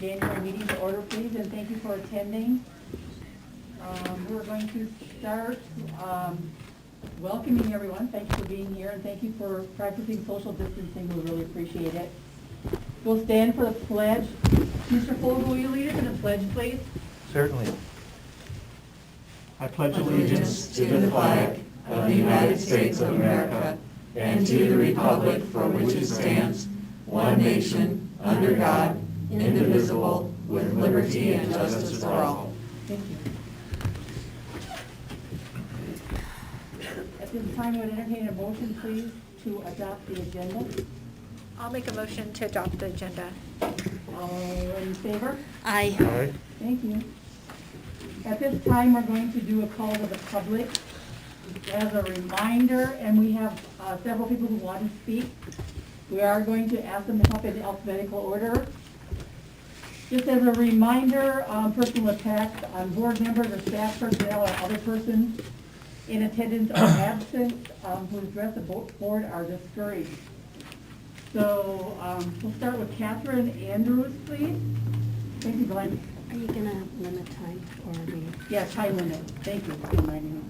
January meeting to order, please, and thank you for attending. We're going to start welcoming everyone. Thank you for being here, and thank you for practicing social distancing. We really appreciate it. We'll stand for the pledge. Mr. Folger, will you lead us in the pledge, please? Certainly. I pledge allegiance to the flag of the United States of America and to the republic for which it stands, one nation, under God, indivisible, with liberty and justice for all. Thank you. At this time, I would entertain a motion, please, to adopt the agenda. I'll make a motion to adopt the agenda. All in favor? Aye. All right. Thank you. At this time, we're going to do a call to the public. As a reminder, and we have several people who want to speak, we are going to ask them to come up in alphabetical order. Just as a reminder, personal attacks on board members or staff personnel or other persons in attendance or absent who address the board are discouraged. So we'll start with Catherine Andrews, please. Thank you, Glenn. Are you going to limit time or are we? Yeah, time limit. Thank you for reminding me.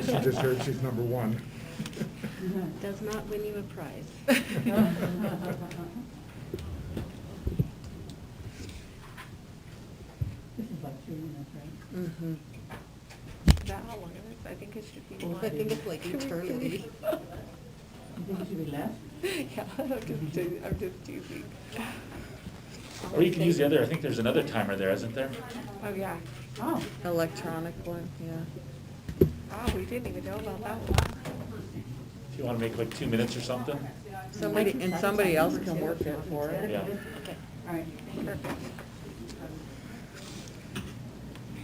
She just heard she's number one. Does not win you a prize. This is like 3 minutes, right? Mm-hmm. Is that how long it is? I think it should be Well, one. I think it's like eternity. You think it should be less? Yeah, I'm just teasing. Or you can use the other, I think there's another timer there, isn't there? Oh, yeah. Oh, Electronic one, yeah. Oh, we didn't even know about that one. If you want to make like 2 minutes or something. Somebody else can work it for it. Yeah. Okay, all right. perfect.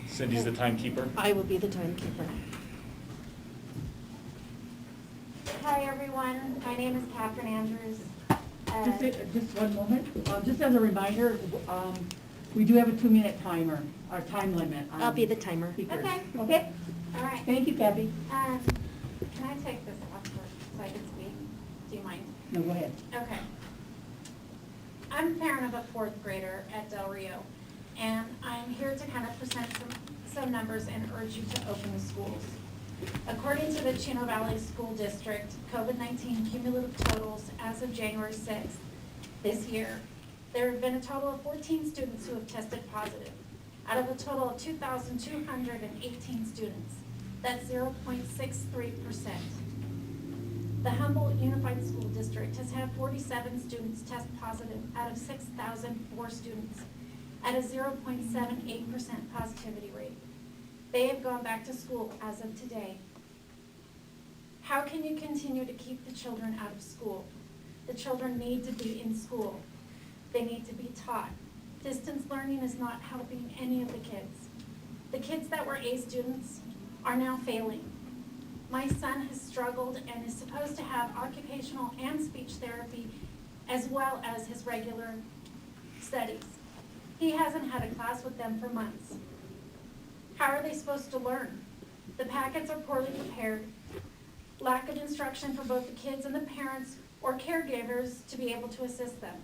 Cindy's the timekeeper. I will be the timekeeper. Hi, everyone. My name is Catherine Andrews. Just one moment. Just as a reminder, we do have a 2-minute timer, or time limit. on I'll be the timer. speakers. Okay. Okay? All right. Thank you, Kathy. Can I take this off first so I can speak? Do you mind? No, go ahead. Okay. I'm a parent of a 4th grader at Del Rio, and I'm here to kind of present some numbers and urge you to open the schools. According to the Chino Valley School District, COVID-19 cumulative totals as of January 6th this year, there have been a total of 14 students who have tested positive, out of a total of 2,218 students. That's 0.63%. The Humboldt Unified School District has had 47 students test positive out of 6,004 students at a 0.78% positivity rate. They have gone back to school as of today. How can you continue to keep the children out of school? The children need to be in school. They need to be taught. Distance learning is not helping any of the kids. The kids that were A students are now failing. My son has struggled and is supposed to have occupational and speech therapy as well as his regular studies. He hasn't had a class with them for months. How are they supposed to learn? The packets are poorly prepared, lack of instruction for both the kids and the parents or caregivers to be able to assist them.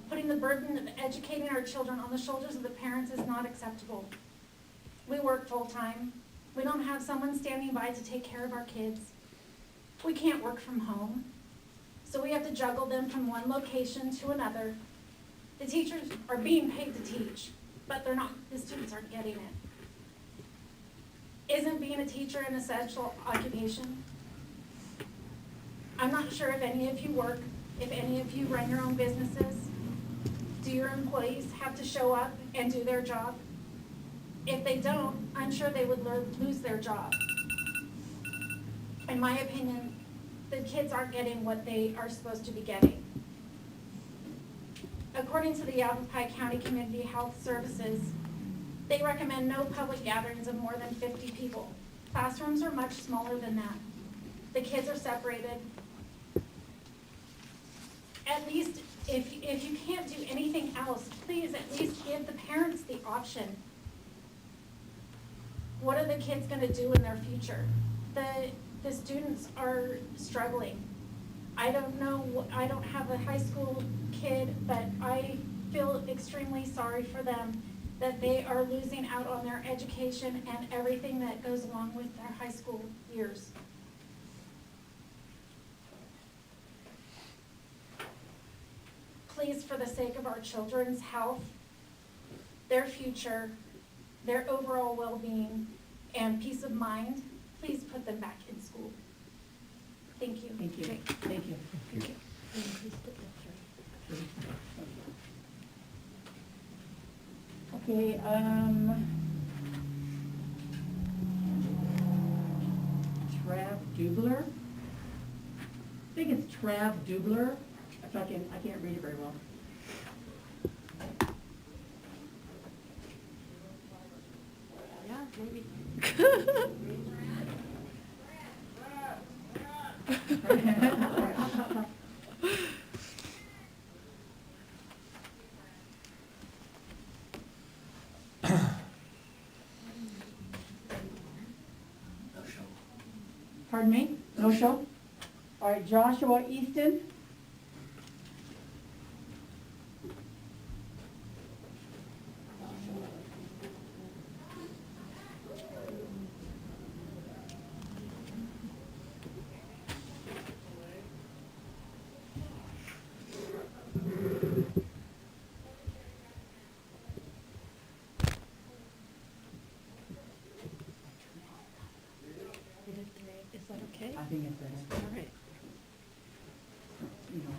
Putting the burden of educating our children on the shoulders of the parents is not acceptable. We work full-time. We don't have someone standing by to take care of our kids. We can't work from home, so we have to juggle them from one location to another. The teachers are being paid to teach, but the students aren't getting it. Isn't being a teacher an essential occupation? I'm not sure if any of you work, if any of you run your own businesses. Do your employees have to show up and do their job? If they don't, I'm sure they would lose their job. In my opinion, the kids aren't getting what they are supposed to be getting. According to the Yavapai County Community Health Services, they recommend no public gatherings of more than 50 people. Classrooms are much smaller than that. The kids are separated. At least, if you can't do anything else, please at least give the parents the option. What are the kids gonna do in their future? The students are struggling. I don't know, I don't have a high school kid, but I feel extremely sorry for them that they are losing out on their education and everything that goes along with their high school years. Please, for the sake of our children's health, their future, their overall well-being, and peace of mind, please put them back in school. Thank you. Thank you, thank you. Thank you. Okay, Trav Dubler? I think it's Trav Dubler, if I can't read it very well. Yeah, maybe. Pardon me? No show? All right, Joshua Easton? Is that okay? I think it's better, All right. you know.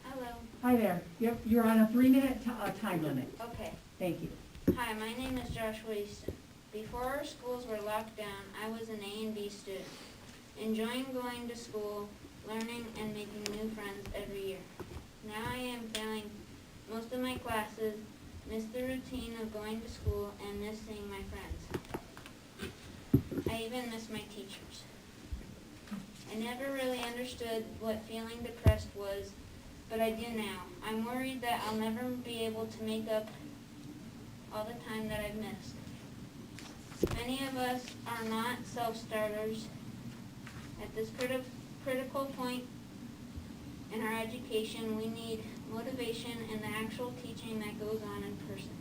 Hello. Hi there, you're on a 3-minute time limit. Okay. Thank you. Hi, my name is Joshua Easton. Before our schools were locked down, I was an A and B student, enjoying going to school, learning, and making new friends every year. Now I am failing most of my classes, miss the routine of going to school, and miss seeing my friends. I even miss my teachers. I never really understood what feeling depressed was, but I do now. I'm worried that I'll never be able to make up all the time that I've missed. Many of us are not self-starters. At this critical point in our education, we need motivation and the actual teaching that goes on in person.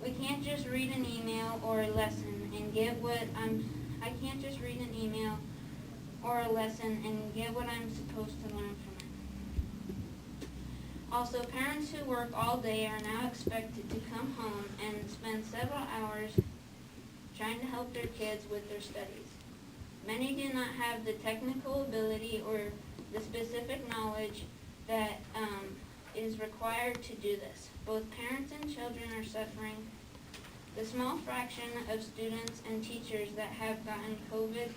We can't just read an email or a lesson and get what I can't just read an email or a lesson and get what I'm supposed to learn from it. Also, parents who work all day are now expected to come home and spend several hours trying to help their kids with their studies. Many do not have the technical ability or the specific knowledge that is required to do this. Both parents and children are suffering. The small fraction of students and teachers that have gotten COVID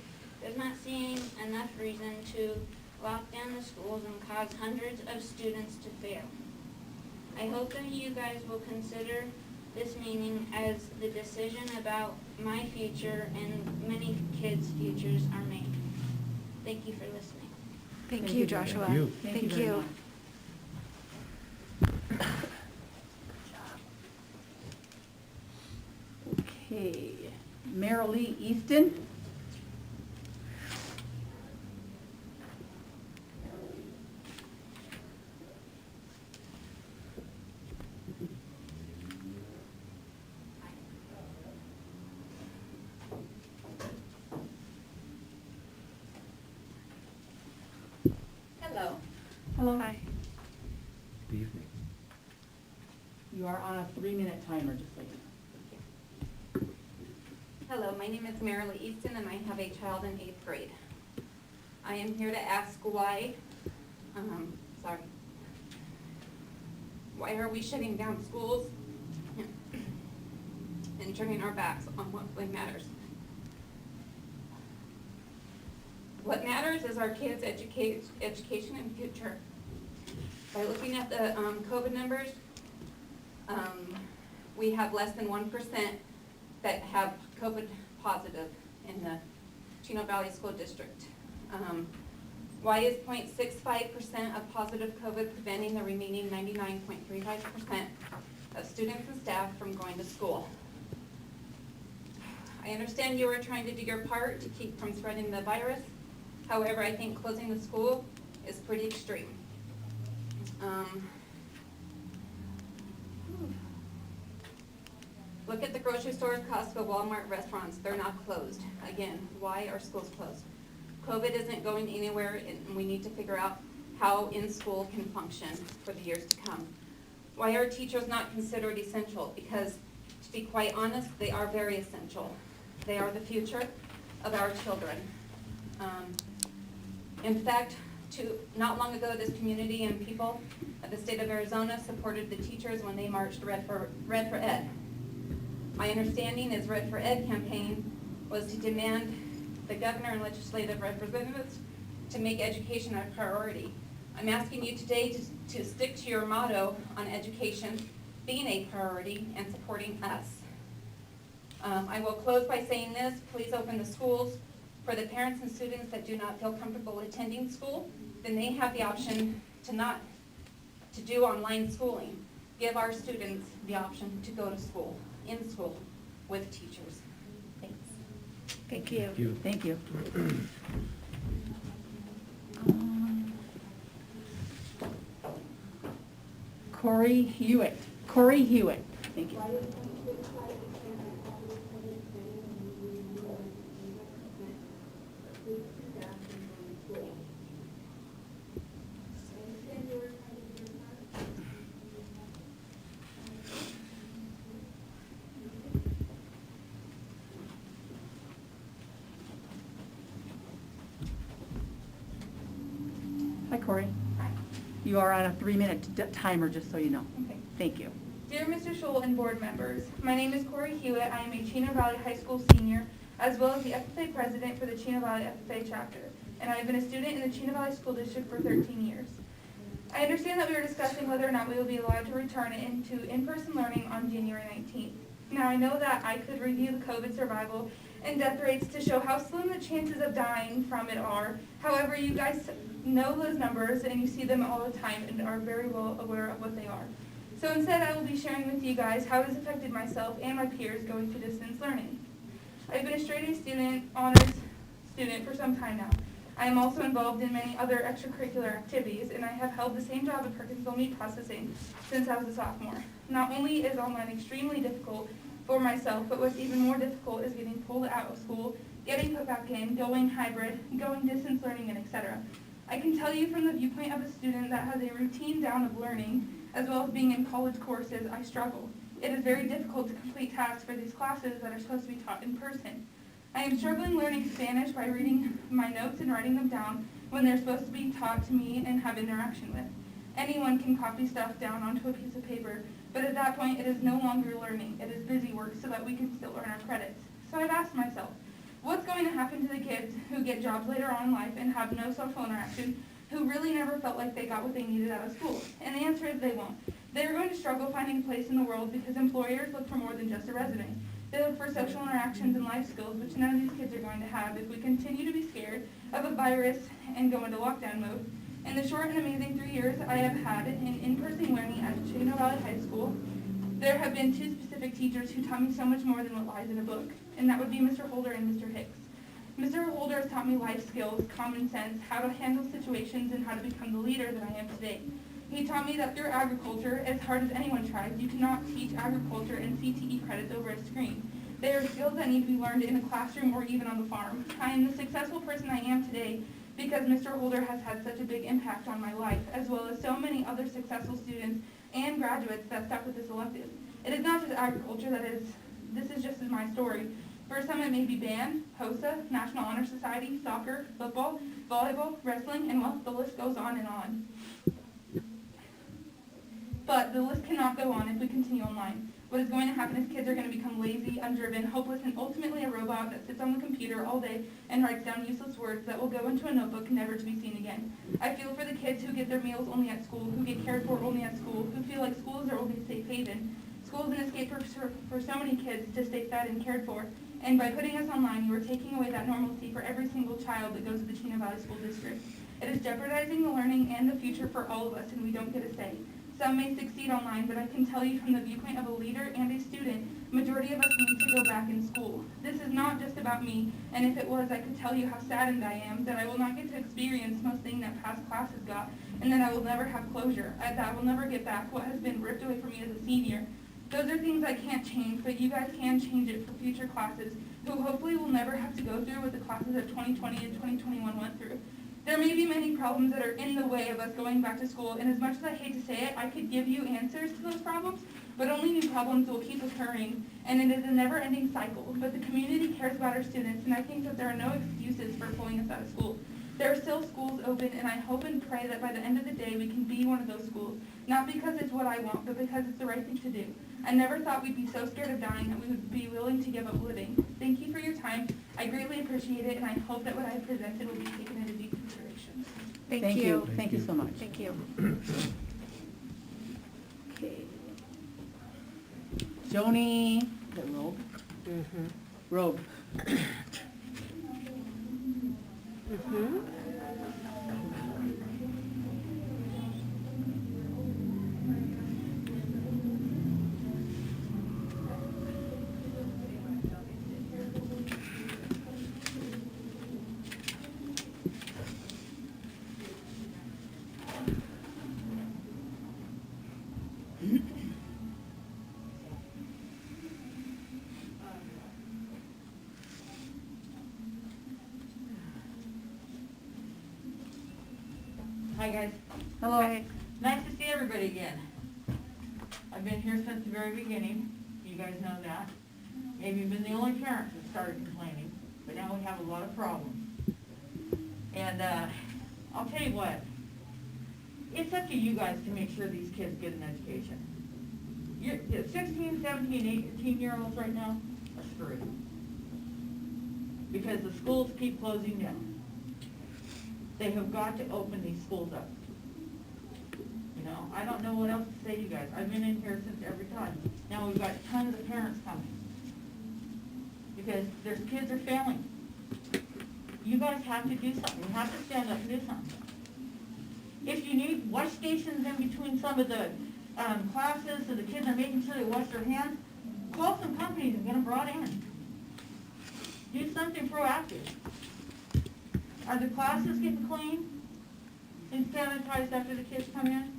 does not seem enough reason to lock down the schools and cause hundreds of students to fail. I hope that you guys will consider this meeting as the decision about my future and many kids' futures are made. Thank you for listening. Thank you, Joshua. Thank you. Thank you very much. Okay, Marilee Easton? Hello. Hello. Hi. Good evening. You are on a 3-minute timer, just so you know. Hello, my name is Marilee Easton and I have a child in 8th grade. I am here to ask why are we shutting down schools and turning our backs on what really matters? What matters is our kids' education and future. By looking at the COVID numbers, we have less than 1% that have COVID positive in the Chino Valley School District. Why is 0.65% of positive COVID preventing the remaining 99.35% of students and staff from going to school? I understand you are trying to do your part to keep from spreading the virus. However, I think closing the school is pretty extreme. Look at the grocery stores, Costco, Walmart, restaurants. They're not closed. Again, why are schools closed? COVID isn't going anywhere, and we need to figure out how in-school can function for the years to come. Why are teachers not considered essential? Because, to be quite honest, they are very essential. They are the future of our children. In fact, not long ago, this community and people of the state of Arizona supported the teachers when they marched Red for Ed. My understanding is Red for Ed campaign was to demand the governor and legislative representatives to make education a priority. I'm asking you today to stick to your motto on education being a priority and supporting us. I will close by saying this: please open the schools. For the parents and students that do not feel comfortable attending school, then they have the option to do online schooling. Give our students the option to go to school, in school, with teachers. Thanks. Thank you. Thank you. Thank you. Corey Hewitt. Corey Hewitt. Thank you. Hi, Corey. Hi. You are on a 3-minute timer, just so you know. Okay. Thank you. Dear Mr. Scholl and board members, my name is Corey Hewitt. I am a Chino Valley High School senior, as well as the FFA president for the Chino Valley FFA chapter, and I have been a student in the Chino Valley School District for 13 years. I understand that we are discussing whether or not we will be allowed to return into in-person learning on January 19th. Now, I know that I could review the COVID survival and death rates to show how slim the chances of dying from it are. However, you guys know those numbers and you see them all the time and are very well aware of what they are. So instead, I will be sharing with you guys how it has affected myself and my peers going to distance learning. I've been a straight A student, honors student for some time now. I am also involved in many other extracurricular activities, and I have held the same job at Perkinsville Meat Processing since I was a sophomore. Not only is online extremely difficult for myself, but what's even more difficult is getting pulled out of school, getting put back in, going hybrid, going distance learning, and etc. I can tell you from the viewpoint of a student that has a routine down of learning, as well as being in college courses, I struggle. It is very difficult to complete tasks for these classes that are supposed to be taught in person. I am struggling learning Spanish by reading my notes and writing them down when they're supposed to be taught to me and have interaction with. Anyone can copy stuff down onto a piece of paper, but at that point it is no longer learning. It is busy work so that we can still earn our credits. So I've asked myself, what's going to happen to the kids who get jobs later on in life and have no social interaction, who really never felt like they got what they needed out of school? And the answer is they won't. They are going to struggle finding a place in the world because employers look for more than just a resume. They look for social interactions and life skills, which none of these kids are going to have if we continue to be scared of a virus and go into lockdown mode. In the short and amazing 3 years I have had in-person learning at Chino Valley High School, there have been 2 specific teachers who taught me so much more than what lies in a book, and that would be Mr. Holder and Mr. Hicks. Mr. Holder has taught me life skills, common sense, how to handle situations, and how to become the leader that I am today. He taught me that through agriculture, as hard as anyone tries, you cannot teach agriculture and CTE credits over a screen. They are skills that need to be learned in a classroom or even on the farm. I am the successful person I am today because Mr. Holder has had such a big impact on my life, as well as so many other successful students and graduates that stuck with this elective. It is not just agriculture this is just my story. For some it may be band, HOSA, National Honor Society, soccer, football, volleyball, wrestling, and well, the list goes on and on. But the list cannot go on if we continue online. What is going to happen is kids are going to become lazy, undriven, hopeless, and ultimately a robot that sits on the computer all day and writes down useless words that will go into a notebook never to be seen again. I feel for the kids who get their meals only at school, who get cared for only at school, who feel like school is their only safe haven. School is an escape for so many kids to stay fed and cared for. And by putting us online, you are taking away that normalcy for every single child that goes to the Chino Valley School District. It is jeopardizing the learning and the future for all of us, and we don't get a say. Some may succeed online, but I can tell you from the viewpoint of a leader and a student, majority of us need to go back in school. This is not just about me, and if it was, I could tell you how saddened I am that I will not get to experience most things that past classes got, and that I will never have closure, that I will never get back what has been ripped away from me as a senior. Those are things I can't change, but you guys can change it for future classes, who hopefully will never have to go through what the classes of 2020 and 2021 went through. There may be many problems that are in the way of us going back to school, and as much as I hate to say it, I could give you answers to those problems, but only new problems will keep occurring, and it is a never-ending cycle. But the community cares about our students, and I think that there are no excuses for pulling us out of school. There are still schools open, and I hope and pray that by the end of the day, we can be one of those schools, not because it's what I want, but because it's the right thing to do. I never thought we'd be so scared of dying that we would be willing to give up living. Thank you for your time. I greatly appreciate it, and I hope that what I have presented will be taken into deep consideration. Thank you. Thank you so much. Thank you. Okay. Joni, is it Robe? Robe. Hi guys, Hello. Hi. nice to see everybody again. I've been here since the very beginning, you guys know that. Maybe been the only parent that started complaining, but now we have a lot of problems. And I'll tell you what, it's up to you guys to make sure these kids get an education. You're 16, 17, 18-year-olds right now are screwed. Because the schools keep closing down. They have got to open these schools up. You know, I don't know what else to say to you guys. I've been in here since every time. Now we've got tons of parents coming. Because their kids are failing. You guys have to do something. You have to stand up and do something. If you need wash stations in between some of the classes so the kids are making sure they wash their hands, call some companies and get them brought in. Do something proactive. Are the classes getting clean and sanitized after the kids come in?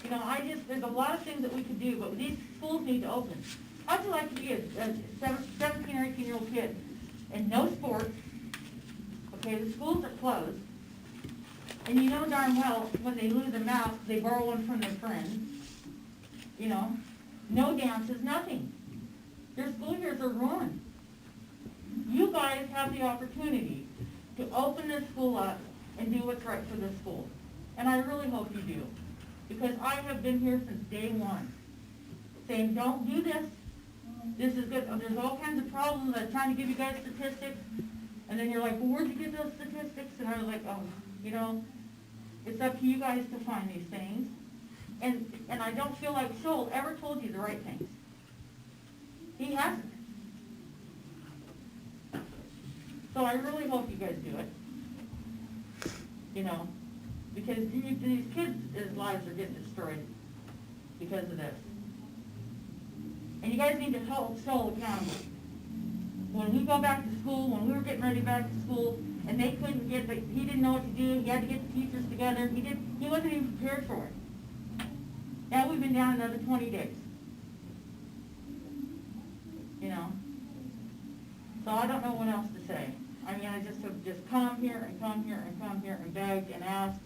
You know, there's a lot of things that we could do, but these schools need to open. How'd you like to be a 17 or 18-year-old kid and no sports? Okay, the schools are closed. And you know darn well, when they lose a mouse, they borrow one from their friend. You know, no dances, nothing. Their school years are ruined. You guys have the opportunity to open this school up and do what's right for this school. And I really hope you do. Because I have been here since day one, saying don't do this. This is good. There's all kinds of problems. I'm trying to give you guys statistics. And then you're like, well, where'd you get those statistics? And I was like, oh, you know, it's up to you guys to find these things. And I don't feel like Scholl ever told you the right things. He hasn't. So I really hope you guys do it. You know, because these kids' lives are getting destroyed because of this. And you guys need to hold Scholl accountable. When we go back to school, when we were getting ready back to school, and they couldn't get, he didn't know what to do, he had to get the teachers together, he wasn't even prepared for it. Now we've been down another 20 days. You know? So I don't know what else to say. I mean, I just have just come here and come here and come here and begged and asked,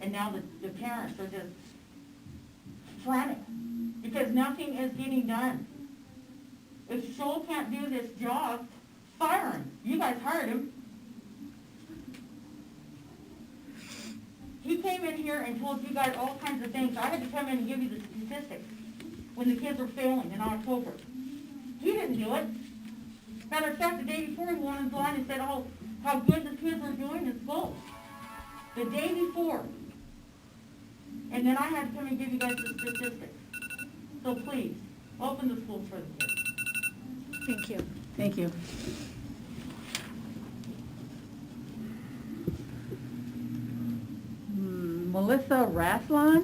and now the parents are just frantic because nothing is getting done. If Scholl can't do this job, fire him. You guys hired him. He came in here and told you guys all kinds of things. I had to come in and give you the statistics when the kids were failing in October. He didn't do it. Matter of fact, the day before he went on his line and said, oh, how good the kids were doing in school. The day before. And then I had to come and give you guys the statistics. So please, open the schools for the kids. Thank you. Thank you. Melissa Raslan.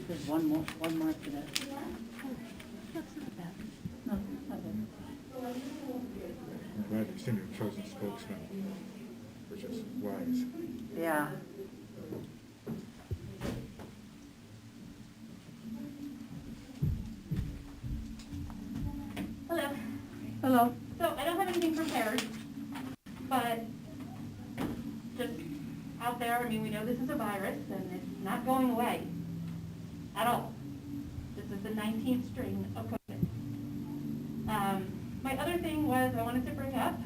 There's one more after that. That's not bad. No, not bad. I'm glad you've seen your chosen spokesman, which is wise. Yeah. Hello. Hello. So I don't have anything prepared, but just out there, I mean, we know this is a virus and it's not going away at all. This is the 19th strain of COVID. My other thing was I wanted to bring up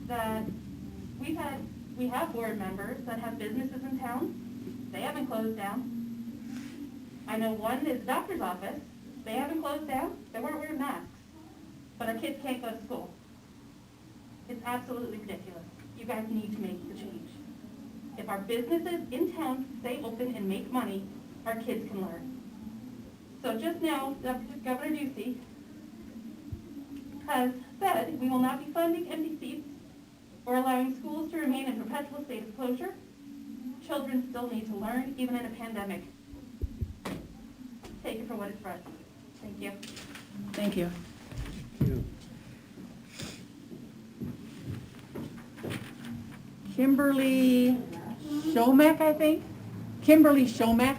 that we have board members that have businesses in town. They haven't closed down. I know one is doctor's office. They haven't closed down. They weren't wearing masks. But our kids can't go to school. It's absolutely ridiculous. You guys need to make the change. If our businesses in town stay open and make money, our kids can learn. So just now, Governor Ducey has said we will not be funding empty seats or allowing schools to remain in perpetual state of closure. Children still need to learn, even in a pandemic. Take it for what it's worth. Thank you. Thank you. Kimberly Shomack, I think? Kimberly Shomack?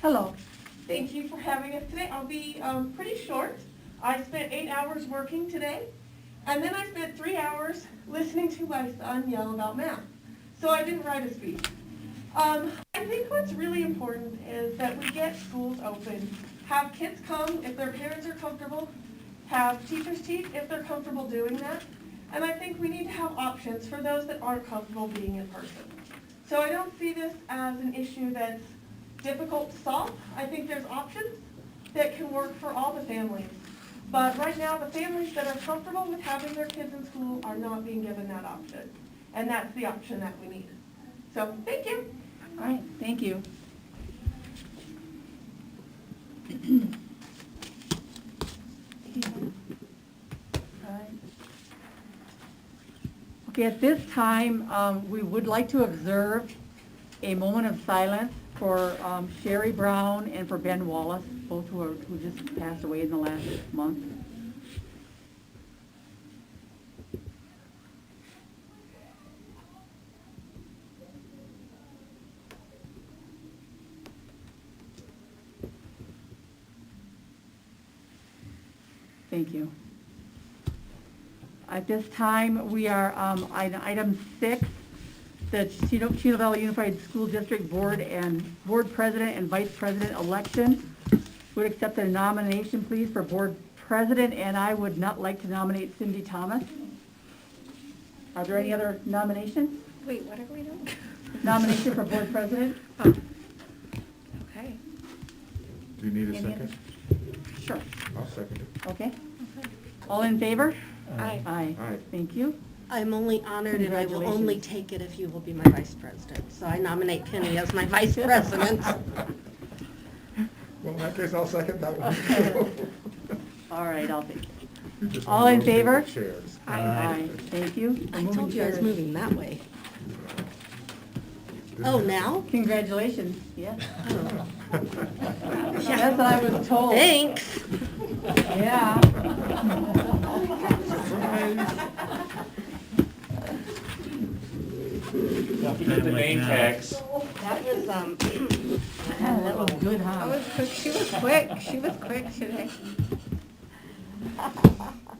Hello. Thank you for having us today. I'll be pretty short. I spent 8 hours working today, and then I spent 3 hours listening to my son yell about math. So I didn't write a speech. I think what's really important is that we get schools open, have kids come if their parents are comfortable, have teachers teach if they're comfortable doing that, and I think we need to have options for those that aren't comfortable being in person. So I don't see this as an issue that's difficult to solve. I think there's options that can work for all the families. But right now, the families that are comfortable with having their kids in school are not being given that option. And that's the option that we need. So, thank you. All right, thank you. Okay, at this time, we would like to observe a moment of silence for Sherry Brown and for Ben Wallace, both who just passed away in the last month. Thank you. At this time, we are item 6, the Chino Valley Unified School District Board President and Vice President election. Would accept a nomination, please, for Board President, and I would not like to nominate Cindy Thomas. Are there any other nominations? Wait, what are we doing? Nomination for Board President? Oh. Okay. Do you need a Any second? Sure. I'll second it. Okay. All in favor? Aye. Aye. Aye. Thank you. I'm only honored and I will only Congratulations. take it if you will be my vice president. So I nominate Penny as my vice president. Well, in that case, I'll second that one. All right, I'll take it. You just All in rotate the favor? chairs. Aye. Thank you. I told you I was Chairs. moving that way. Didn't Oh, have- now? Congratulations, yes. Oh. That's what I was told. Thanks. Yeah. Don't forget the name tags. That was, That was good, That huh? was quick. She was quick. She was quick today.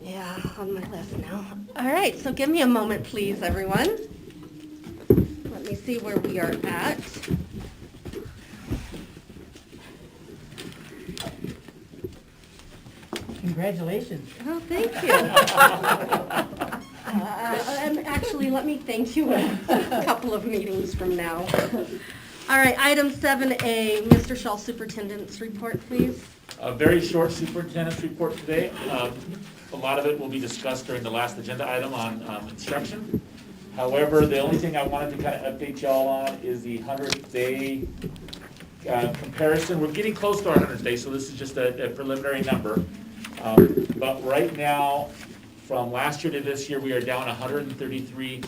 yeah, on my list now. All right, so give me a moment, please, everyone. Let me see where we are at. Congratulations. Oh, thank you. And actually, let me thank you a couple of meetings from now. All right, item 7A, Mr. Shaw, Superintendent's report, please. A very short superintendent's report today. A lot of it will be discussed during the last agenda item on instruction. However, the only thing I wanted to kind of update y'all on is the 100th day comparison. We're getting close to our 100th day, so this is just a preliminary number. But right now, from last year to this year, we are down 133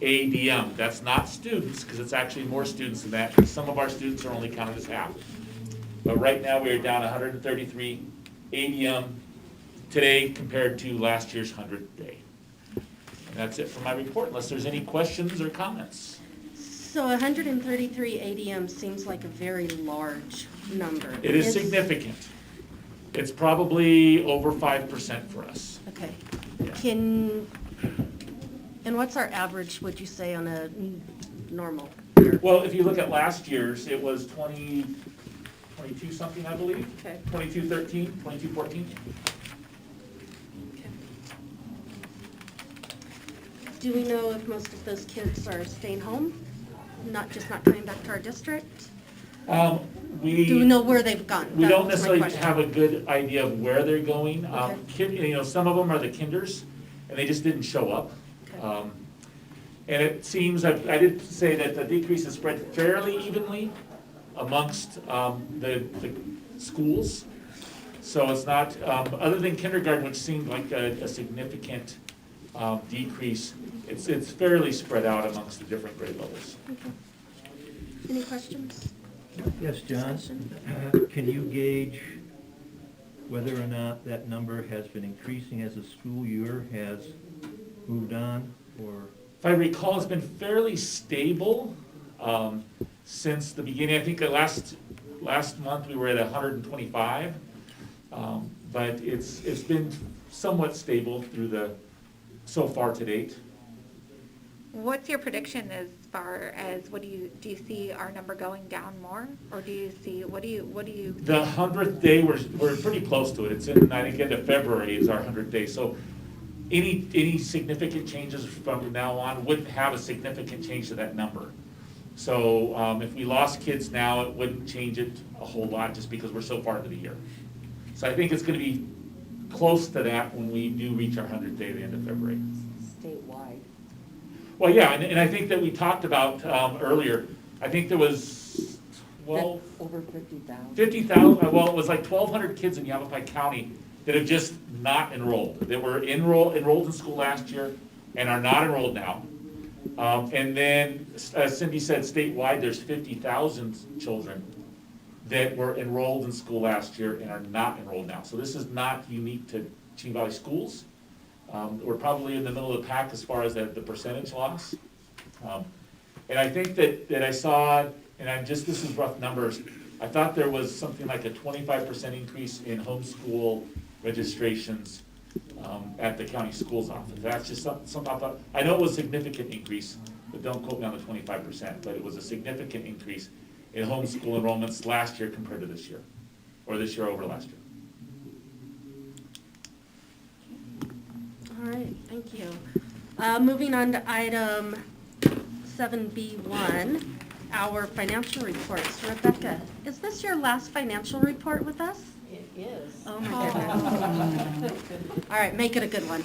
ADM. That's not students, because it's actually more students than that. Some of our students are only counted as half. But right now, we are down 133 ADM today compared to last year's 100th day. And that's it for my report, unless there's any questions or comments. So 133 ADM seems like a very large number. It is significant. It's probably over 5% for us. Okay. Yeah. And what's our average, would you say, on a normal? Well, if you look at last year's, it was 22 something, I believe. Okay. 2213, 2214. Okay. Do we know if most of those kids are staying home? Not coming back to our district? Do we know where they've gone? We That don't was my necessarily question. have a good idea of where they're going. Okay. Some of them are the kinders, and they just didn't show up. Okay. And it seems, I did say that the decrease is spread fairly evenly amongst the schools. So it's not, other than kindergarten, which seemed like a significant decrease, it's fairly spread out amongst the different grade levels. Okay. Any questions? Yes, John. Can you gauge whether or not that number has been increasing as the school year has moved on, or? If I recall, it's been fairly stable since the beginning. I think that last month we were at 125, but it's been somewhat stable so far to date. What's your prediction as far as do you see our number going down more, or do you see what do you? The 100th day, we're pretty close to it. It's in, I think, end of February is our 100th day. So any significant changes from now on wouldn't have a significant change to that number. So if we lost kids now, it wouldn't change it a whole lot just because we're so far into the year. So I think it's going to be close to that when we do reach our 100th day at the end of February. Statewide. Well, yeah, and I think that we talked about earlier, I think there was, well, Over 50,000. 50,000, well, it was like 1,200 kids in Yavapai County that have just not enrolled. They were enrolled in school last year and are not enrolled now. And then, as Cindy said, statewide, there's 50,000 children that were enrolled in school last year and are not enrolled now. So this is not unique to Chino Valley schools. We're probably in the middle of the pack as far as the percentage loss. And I think that I saw, and this is rough numbers, I thought there was something like a 25% increase in homeschool registrations at the county schools office. That's just something I thought, I know it was a significant increase, but don't quote me on the 25%, but it was a significant increase in homeschool enrollments last year compared to this year, or this year over last year. All right, thank you. Moving on to item 7B1, our financial reports. Rebecca, is this your last financial report with us? It is. Oh my goodness. All right, make it a good one.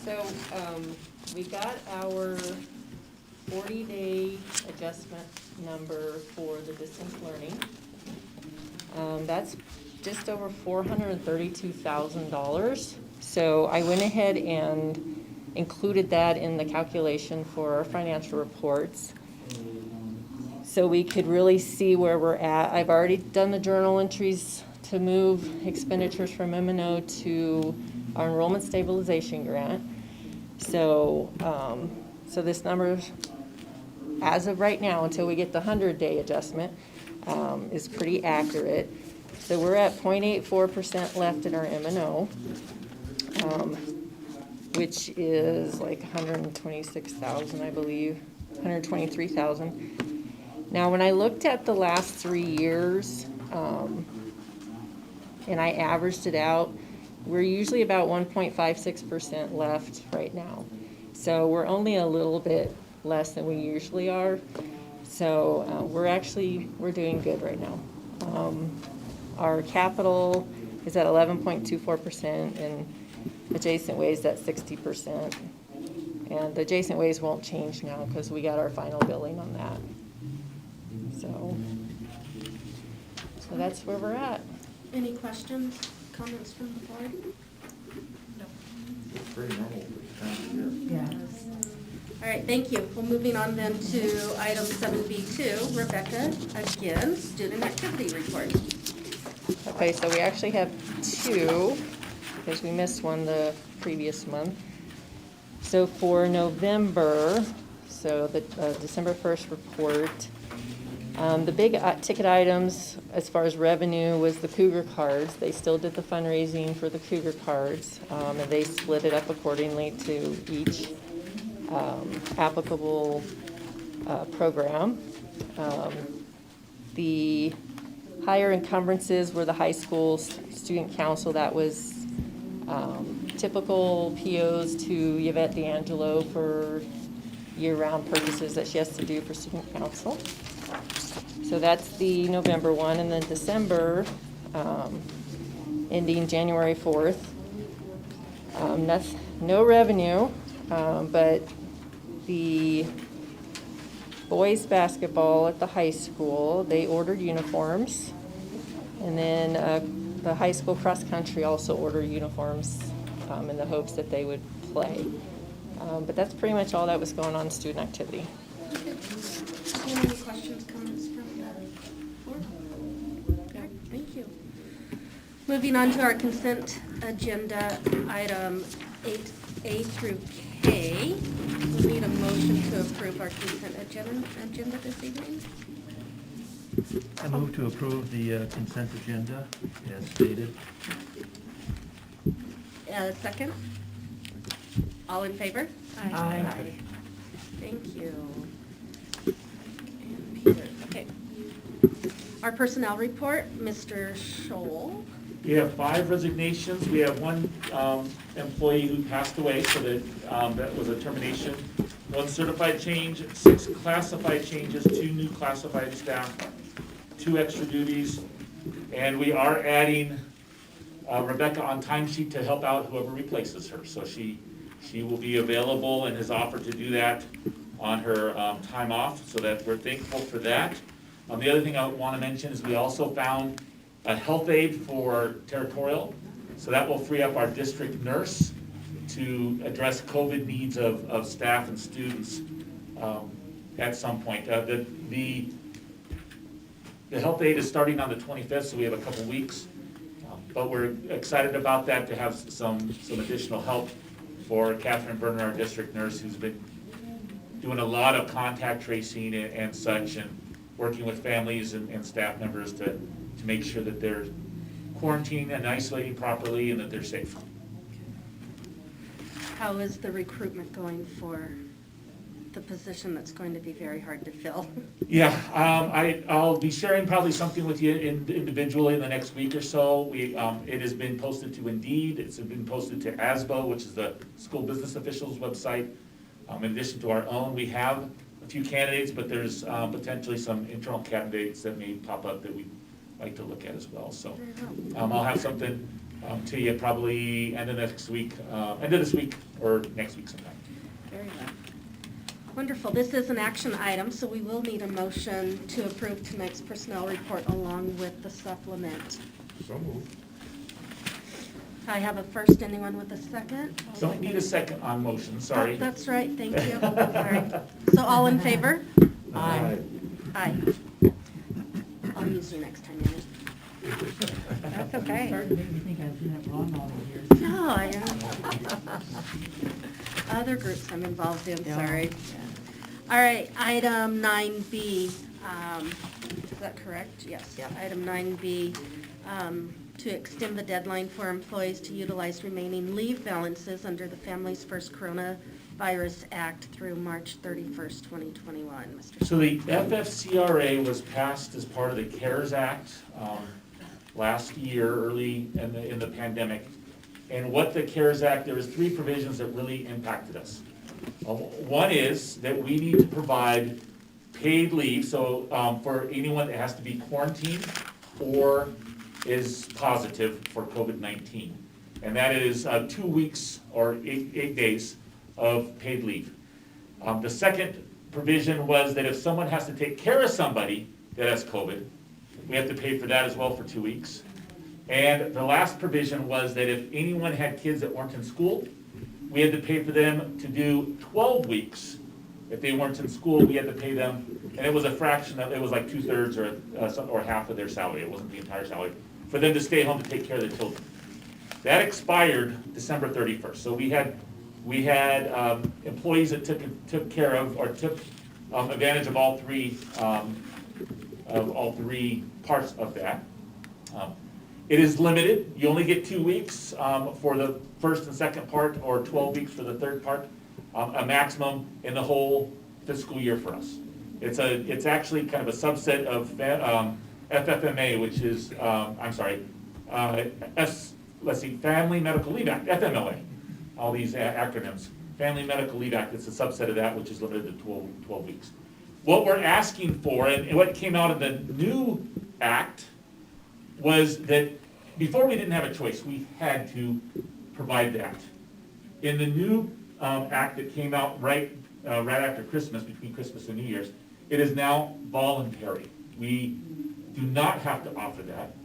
So we got our 40-day adjustment number for the distance learning. That's just over $432,000. So I went ahead and included that in the calculation for our financial reports, so we could really see where we're at. I've already done the journal entries to move expenditures from M&O to our enrollment stabilization grant. So, so this number, as of right now, until we get the 100-day adjustment, is pretty accurate. So we're at 0.84% left in our M&O, which is like 126,000, I believe, 123,000. Now, when I looked at the last 3 years, and I averaged it out. We're usually about 1.56% left right now. So we're only a little bit less than we usually are. So we're doing good right now. Our capital is at 11.24% and adjacent ways at 60%. And the adjacent ways won't change now because we got our final billing on that. So that's where we're at. Any questions, comments from the board? It's pretty normal for this time of year. Yeah. All right, thank you. Well, moving on then to item 7B2, Rebecca, again, student activity report. Okay, so we actually have two, because we missed one the previous month. So for November, so the December 1st report, the big ticket items as far as revenue was the Cougar cards. They still did the fundraising for the Cougar cards, and they split it up accordingly to each applicable program. The higher encumbrances were the high school student council. That was typical POs to Yvette D'Angelo for year-round purchases that she has to do for student council. So that's the November one, and then December, ending January 4th. That's no revenue, but the boys basketball at the high school, they ordered uniforms. And then the high school cross country also ordered uniforms in the hopes that they would play. But that's pretty much all that was going on in student activity. Any questions, comments from the board? Okay, thank you. Moving on to our consent agenda, item 8A through K. We need a motion to approve our consent agenda this evening. I move to approve the consent agenda as stated. Second? All in favor? Aye. Thank you. And Peter, okay. Our personnel report, Mr. Scholl. We have 5 resignations. We have 1 employee who passed away, so that was a termination. 1 certified change, 6 classified changes, 2 new classified staff, 2 extra duties, and we are adding Rebecca on timesheet to help out whoever replaces her. So she will be available and has offered to do that on her time off, so that we're thankful for that. The other thing I want to mention is we also found a health aide for territorial, so that will free up our district nurse to address COVID needs of staff and students at some point. The health aide is starting on the 25th, so we have a couple weeks, but we're excited about that to have some additional help for Catherine Berner, our district nurse, who's been doing a lot of contact tracing and such, and working with families and staff members to make sure that they're quarantining and isolating properly and that they're safe. How is the recruitment going for the position that's going to be very hard to fill? Yeah, I'll be sharing probably something with you individually in the next week or so. It has been posted to Indeed, it's been posted to ASBO, which is the school business officials website. In addition to our own, we have a few candidates, but there's potentially some internal candidates that may pop up that we'd like to look at as well. So I'll have something to you probably end of this week or next week sometime. Very well. Wonderful. This is an action item, so we will need a motion to approve tonight's personnel report along with the supplement. So moved. I have a first. Anyone with a second? Don't need a second on motion, sorry. Oh, that's right. Thank you. Sorry. So all in favor? Aye. Aye. I'll use you next time, Annie. That's okay. Starting to make me think I've been it wrong all these years. No, I other groups I'm involved in, sorry. All right, item 9B, is that correct? Yes, yeah, item 9B, to extend the deadline for employees to utilize remaining leave balances under the Families First Virus Act through March 31st, 2021. Mr. So the FFCRA was passed as part of the CARES Act last year, early in the pandemic. And what the CARES Act, there was 3 provisions that really impacted us. One is that we need to provide paid leave, so for anyone that has to be quarantined or is positive for COVID-19. And that is 2 weeks or 8 days of paid leave. The second provision was that if someone has to take care of somebody that has COVID, we have to pay for that as well for 2 weeks. And the last provision was that if anyone had kids that weren't in school, we had to pay for them to do 12 weeks. If they weren't in school, we had to pay them, and it was a fraction of, it was like 2/3 or half of their salary, it wasn't the entire salary, for them to stay home to take care of their children. That expired December 31st. So we had employees that took care of or took advantage of all three parts of that. It is limited. You only get 2 weeks for the first and second part, or 12 weeks for the third part, a maximum in the whole fiscal year for us. It's actually kind of a subset of FFMA, which is, Family Medical Leave Act, FMLA, all these acronyms. Family Medical Leave Act, it's a subset of that, which is limited to 12 weeks. What we're asking for, and what came out of the new act, was that before we didn't have a choice, we had to provide that. In the new act that came out right after Christmas, between Christmas and New Year's, it is now voluntary. We do not have to offer that.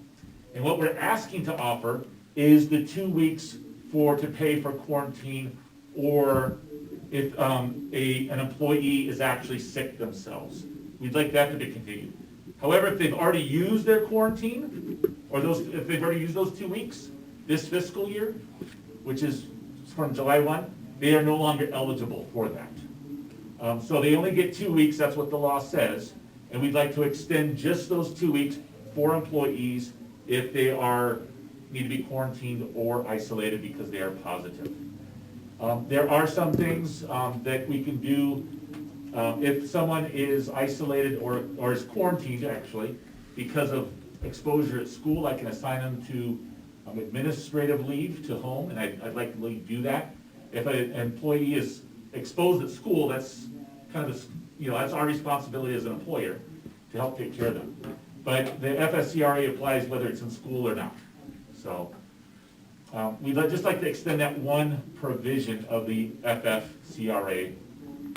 And what we're asking to offer is the 2 weeks to pay for quarantine, or if an employee is actually sick themselves. We'd like that to be continued. However, if they've already used their quarantine, or if they've already used those 2 weeks this fiscal year, which is from July 1, they are no longer eligible for that. So they only get 2 weeks, that's what the law says, and we'd like to extend just those 2 weeks for employees if they need to be quarantined or isolated because they are positive. There are some things that we can do if someone is isolated or is quarantined, actually, because of exposure at school. I can assign them to administrative leave to home, and I'd like to do that. If an employee is exposed at school, that's kind of that's our responsibility as an employer to help take care of them. But the FSCRA applies whether it's in school or not. So we'd just like to extend that one provision of the FFCRA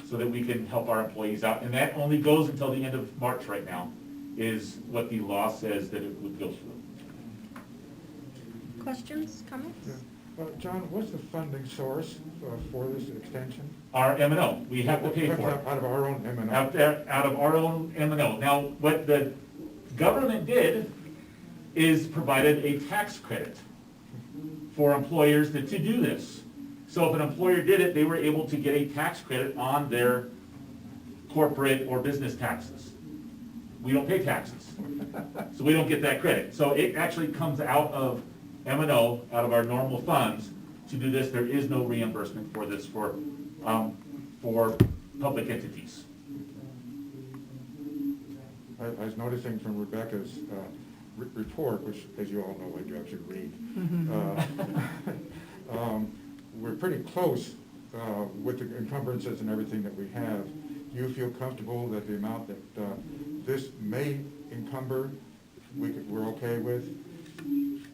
so that we can help our employees out. And that only goes until the end of March right now, is what the law says that it would go through. Questions, comments? Yeah. John, what's the funding source for this extension? Our M&O, we have to pay for it. Out of our own M&O? Out of our own M&O. Now, what the government did is provided a tax credit for employers to do this. So if an employer did it, they were able to get a tax credit on their corporate or business taxes. We don't pay taxes, so we don't get that credit. So it actually comes out of M&O, out of our normal funds, to do this. There is no reimbursement for this for public entities. I was noticing from Rebecca's report, which, as you all know, I do actually read, we're pretty close with the encumbrances and everything that we have. Do you feel comfortable that the amount that this may encumber, we're okay with?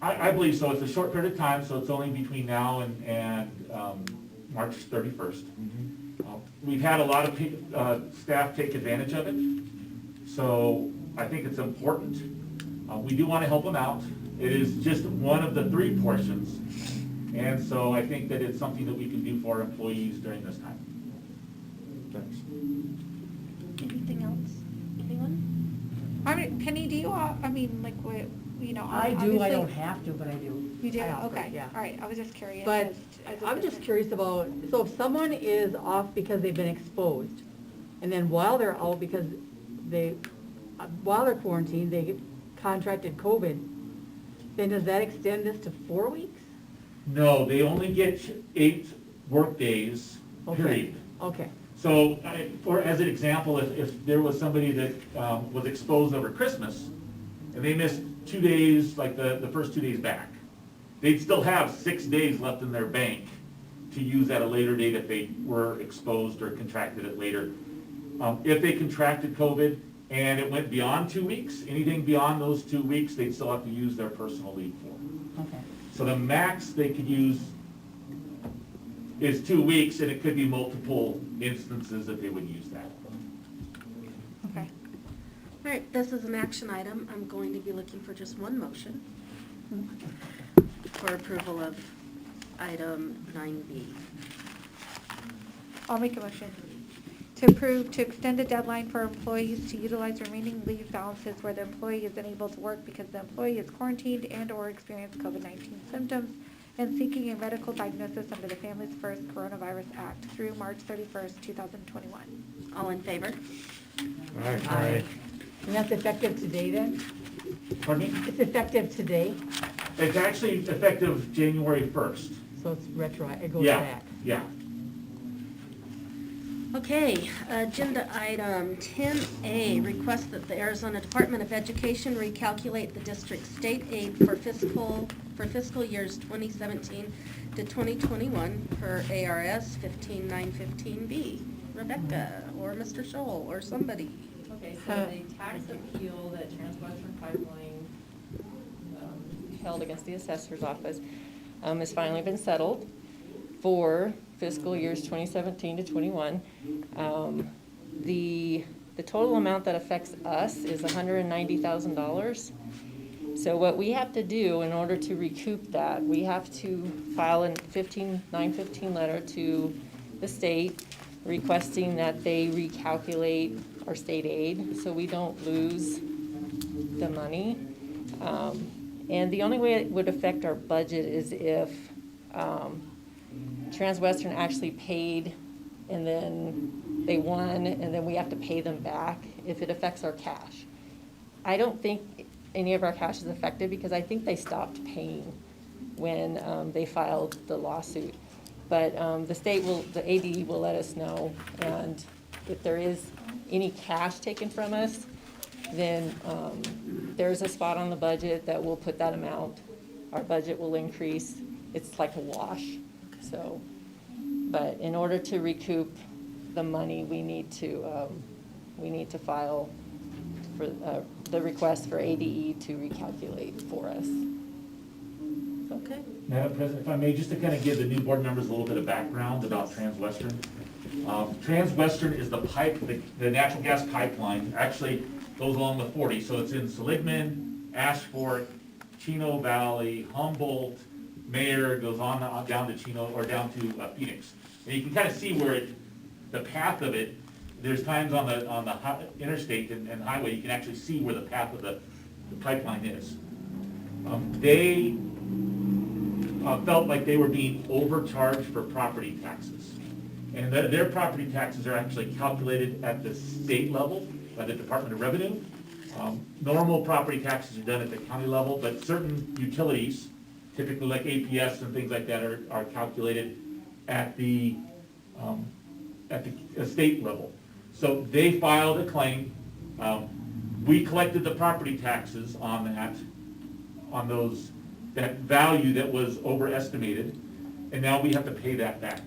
I believe so. It's a short period of time, so it's only between now and March 31st. Mm-hmm. We've had a lot of staff take advantage of it, so I think it's important. We do want to help them out. It is just one of the 3 portions, and so I think that it's something that we can do for our employees during this time. Thanks. Anything else? Anyone? I mean, Penny, do you, I I obviously. don't have to, but I do. You do? I offer, Okay, yeah. all right, I was just curious. But as a I'm just business. curious about, so if someone is off because they've been exposed, and then while they're out while they're quarantined, they get contracted COVID, then does that extend this to 4 weeks? No, they only get 8 work days Okay. period. Okay, So, for, as an example, if there was somebody that was exposed over Christmas, and they missed 2 days, like the first 2 days back, they'd still have 6 days left in their bank to use at a later date if they were exposed or contracted it later. If they contracted COVID and it went beyond 2 weeks, anything beyond those 2 weeks, they'd still have to use their personal leave for. okay. So the max they could use is 2 weeks, and it could be multiple instances that they would use that. Okay. All right, this is an action item. I'm going to be looking for just one motion for approval of item 9B. I'll make a motion to approve to extend the deadline for employees to utilize remaining leave balances where the employee is unable to work because the employee is quarantined and/or experienced COVID-19 symptoms and seeking a medical diagnosis under the Families First Coronavirus Act through March 31st, 2021. All in favor? Aye. And that's effective today then? Pardon me? It's effective today, It's actually effective January 1st. so it's retro, it goes Yeah, back. yeah. Okay, agenda item 10A, request that the Arizona Department of Education recalculate the district's state aid for fiscal years 2017 to 2021 per ARS 15915B. Rebecca, or Mr. Scholl, or somebody. Okay, so the tax appeal that Transwestern Pipeline held against the assessor's office has finally been settled for fiscal years 2017 to 21. The total amount that affects us is $190,000. So what we have to do in order to recoup that, we have to file a 915 letter to the state requesting that they recalculate our state aid so we don't lose the money. And the only way it would affect our budget is if Transwestern actually paid and then they won and then we have to pay them back if it affects our cash. I don't think any of our cash is affected because I think they stopped paying when they filed the lawsuit. But the state will, the ADE will let us know, and if there is any cash taken from us, then there's a spot on the budget that will put that amount. Our budget will increase. It's like a wash. So, but in order to recoup the money, we need to file for the request for ADE to recalculate for us. Okay. Madam President, if I may, just to kind of give the new board members a little bit of background about Transwestern. Transwestern is the the natural gas pipeline, actually goes along with 40, so it's in Seligman, Ashford, Chino Valley, Humboldt, Mayer, goes on down to Chino, or down to Phoenix. And you can kind of see where the path of it, there's times on the interstate and highway, you can actually see where the path of the pipeline is. They felt like they were being overcharged for property taxes. And their property taxes are actually calculated at the state level by the Department of Revenue. Normal property taxes are done at the county level, but certain utilities, typically like APS and things like that, are calculated at the state level. So they filed a claim. We collected the property taxes on that value that was overestimated, and now we have to pay that back.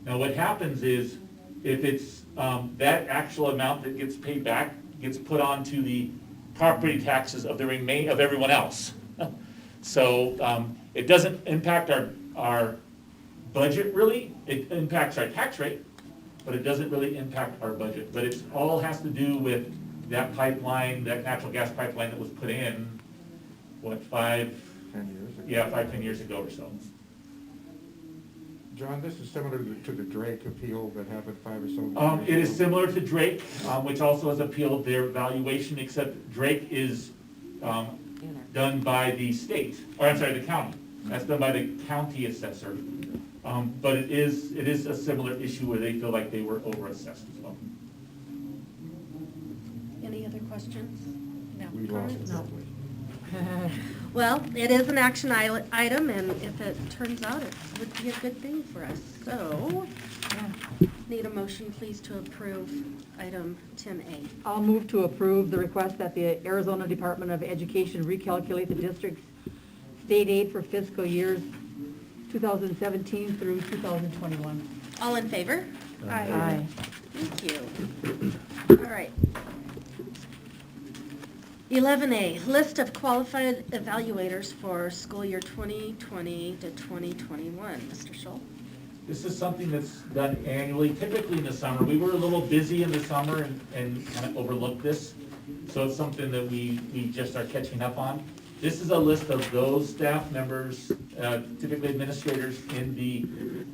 Now what happens is, if it's that actual amount that gets paid back gets put onto the property taxes of everyone else. So it doesn't impact our budget really. It impacts our tax rate, but it doesn't really impact our budget. But it all has to do with that pipeline, that natural gas pipeline that was put in, what, 5, 10 years ago. yeah, 5, 10 years ago or so. John, this is similar to the Drake appeal that happened 5 or so years It is ago. similar to Drake, which also has appealed their valuation, except Drake is done by the state, or I'm sorry, the county. That's done by the county assessor. But it is a similar issue where they feel like they were overassessed as well. Any other questions? No. We lost it. No. Well, it is an action item, and if it turns out, it would be a good thing for us. So, need a motion, please, to approve item 10A. I'll move to approve the request that the Arizona Department of Education recalculate the district's state aid for fiscal years 2017 through 2021. All in favor? Aye. Thank you. All right. 11A, list of qualified evaluators for school year 2020 to 2021. Mr. Scholl? This is something that's done annually, typically in the summer. We were a little busy in the summer and kind of overlooked this. So it's something that we just are catching up on. This is a list of those staff members, typically administrators in the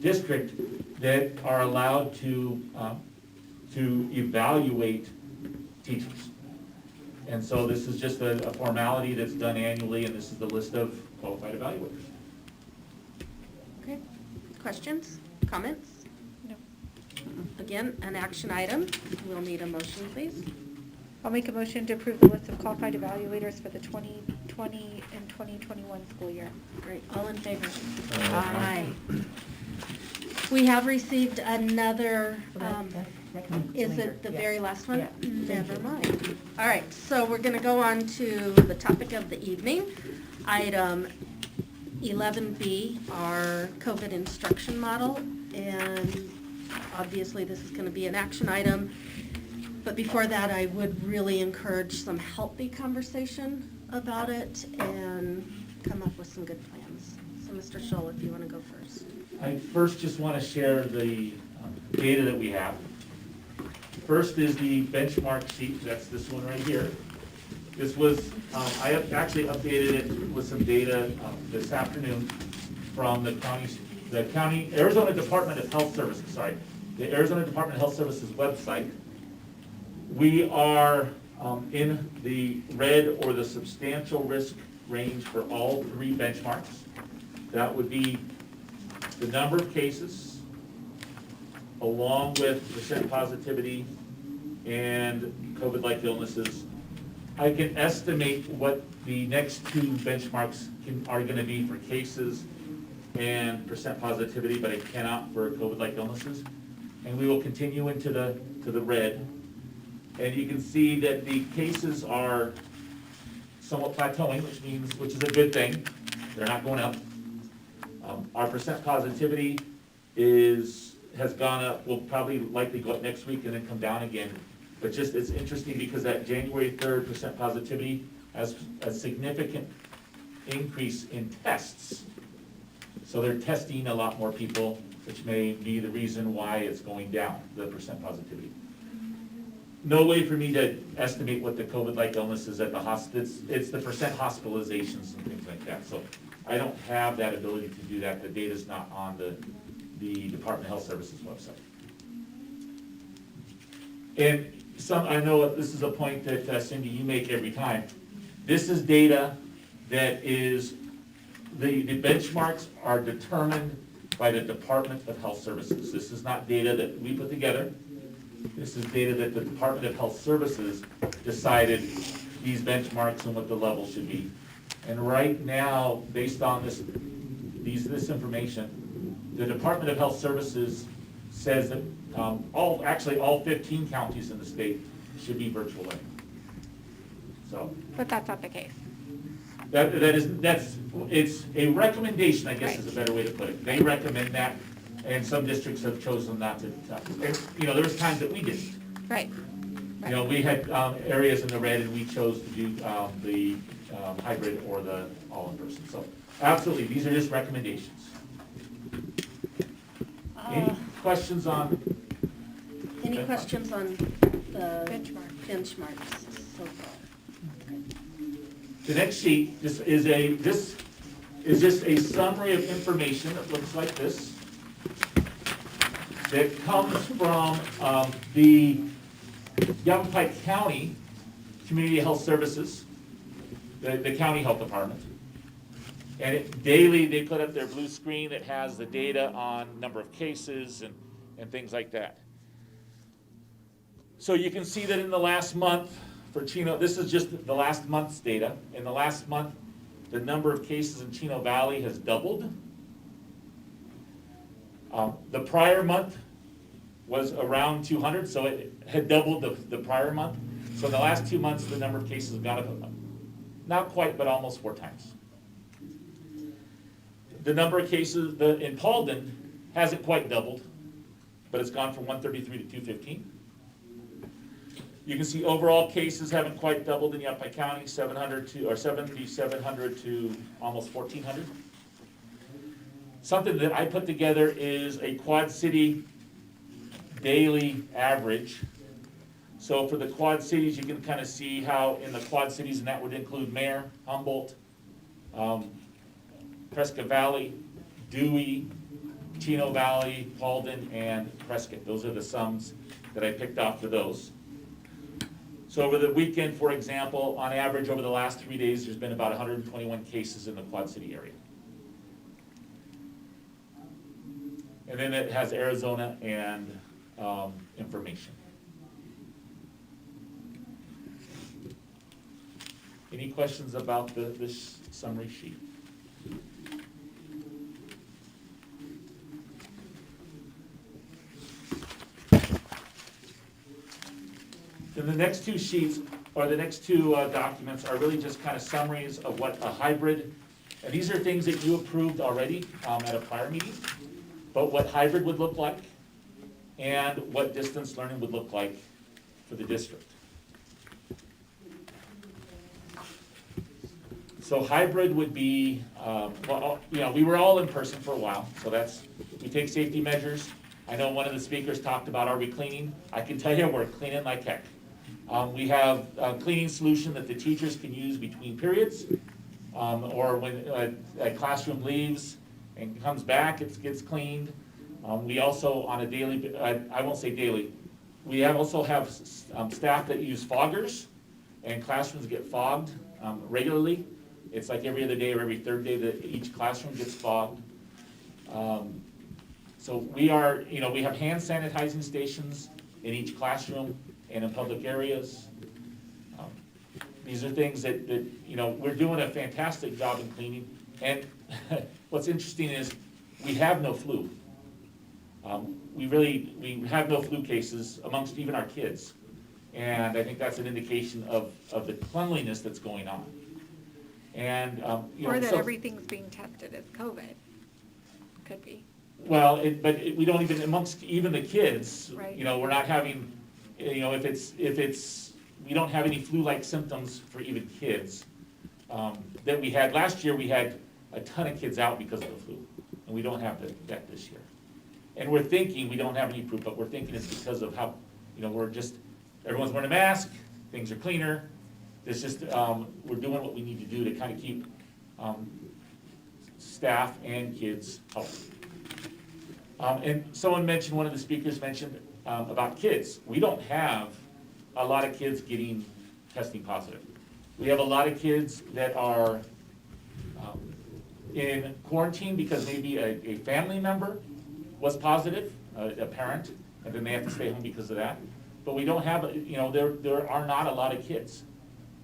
district, that are allowed to evaluate teachers. And so this is just a formality that's done annually, and this is the list of qualified evaluators. Okay. Questions? Comments? No. Again, an action item. We'll need a motion, please. I'll make a motion to approve the list of qualified evaluators for the 2020 and 2021 school year. Great. All in favor? Aye. We have received another, is it the very last one? Yeah. Never mind. All right, so we're going to go on to the topic of the evening. Item 11B, our COVID instruction model. And obviously, this is going to be an action item. But before that, I would really encourage some healthy conversation about it and come up with some good plans. So Mr. Scholl, if you want to go first. I first just want to share the data that we have. First is the benchmark sheet. That's this one right here. This was, I have actually updated it with some data this afternoon from the Arizona Department of Health Services, the Arizona Department of Health Services website. We are in the red or the substantial risk range for all three benchmarks. That would be the number of cases, along with percent positivity and COVID-like illnesses. I can estimate what the next two benchmarks are going to be for cases and percent positivity, but I cannot for COVID-like illnesses. And we will continue into the red. And you can see that the cases are somewhat plateauing, which is a good thing. They're not going up. Our percent positivity has gone up, will probably likely go up next week and then come down again. But just, it's interesting because that January 3rd percent positivity has a significant increase in tests. So they're testing a lot more people, which may be the reason why it's going down, the percent positivity. No way for me to estimate what the COVID-like illness is at the hospital. It's the percent hospitalizations and things like that. So I don't have that ability to do that. The data's not on the Department of Health Services website. And I know this is a point that Cindy, you make every time. This is data that is, the benchmarks are determined by the Department of Health Services. This is not data that we put together. This is data that the Department of Health Services decided these benchmarks and what the level should be. And right now, based on this information, the Department of Health Services says that all 15 counties in the state should be virtual learning. So. But that's not the case. It's a recommendation, I guess, Right. is a better way to put it. They recommend that, and some districts have chosen not to. And, there was times that we didn't. Right. We had areas in the red, and we chose to do the hybrid or the all-in-person. So absolutely, these are just recommendations. Any questions on? Any questions on the benchmarks so far? The next sheet is just a summary of information that looks like this, that comes from the Yavapai County Community Health Services, the county health department. And daily, they put up their blue screen that has the data on number of cases and things like that. So you can see that in the last month, for Chino, this is just the last month's data. In the last month, the number of cases in Chino Valley has doubled. The prior month was around 200, so it had doubled the prior month. So in the last 2 months, the number of cases have gone up, not quite, but almost 4 times. The number of cases in Paulden hasn't quite doubled, but it's gone from 133 to 215. You can see overall cases haven't quite doubled in Yavapai County, 7,700 to almost 1,400. Something that I put together is a Quad City daily average. So for the Quad Cities, you can kind of see how in the Quad Cities, and that would include Mare, Humboldt, Prescott Valley, Dewey, Chino Valley, Paulden, and Prescott. Those are the sums that I picked off for those. So over the weekend, for example, on average over the last 3 days, there's been about 121 cases in the Quad City area. And then it has Arizona and information. Any questions about this summary sheet? Then the next two sheets, or the next two documents, are really just kind of summaries of what a hybrid, and these are things that you approved already at a prior meeting, but what hybrid would look like and what distance learning would look like for the district. So hybrid would be, well, you know, we were all in person for a while, so we take safety measures. I know one of the speakers talked about, are we cleaning? I can tell you we're cleaning like heck. We have a cleaning solution that the teachers can use between periods, or when a classroom leaves and comes back, it gets cleaned. We also, on a daily, I won't say daily, we also have staff that use foggers, and classrooms get fogged regularly. It's like every other day or every third day that each classroom gets fogged. So we are, you know, we have hand sanitizing stations in each classroom and in public areas. These are things that, you know, we're doing a fantastic job in cleaning. And what's interesting is we have no flu. We have no flu cases amongst even our kids. And I think that's an indication of the cleanliness that's going on. And, you know, Or that everything's being tested as COVID. Could be. Well, we don't even, amongst even the kids, Right. you know, we're not having, you know, if it's, we don't have any flu-like symptoms for even kids. That we had, last year we had a ton of kids out because of the flu, and we don't have that this year. And we're thinking, we don't have any proof, but we're thinking it's because of how, you know, everyone's wearing a mask, things are cleaner. It's just, we're doing what we need to do to kind of keep staff and kids healthy. And someone mentioned, one of the speakers mentioned about kids. We don't have a lot of kids testing positive. We have a lot of kids that are in quarantine because maybe a family member was positive, a parent, and then they have to stay home because of that. But we don't have, you know, there are not a lot of kids.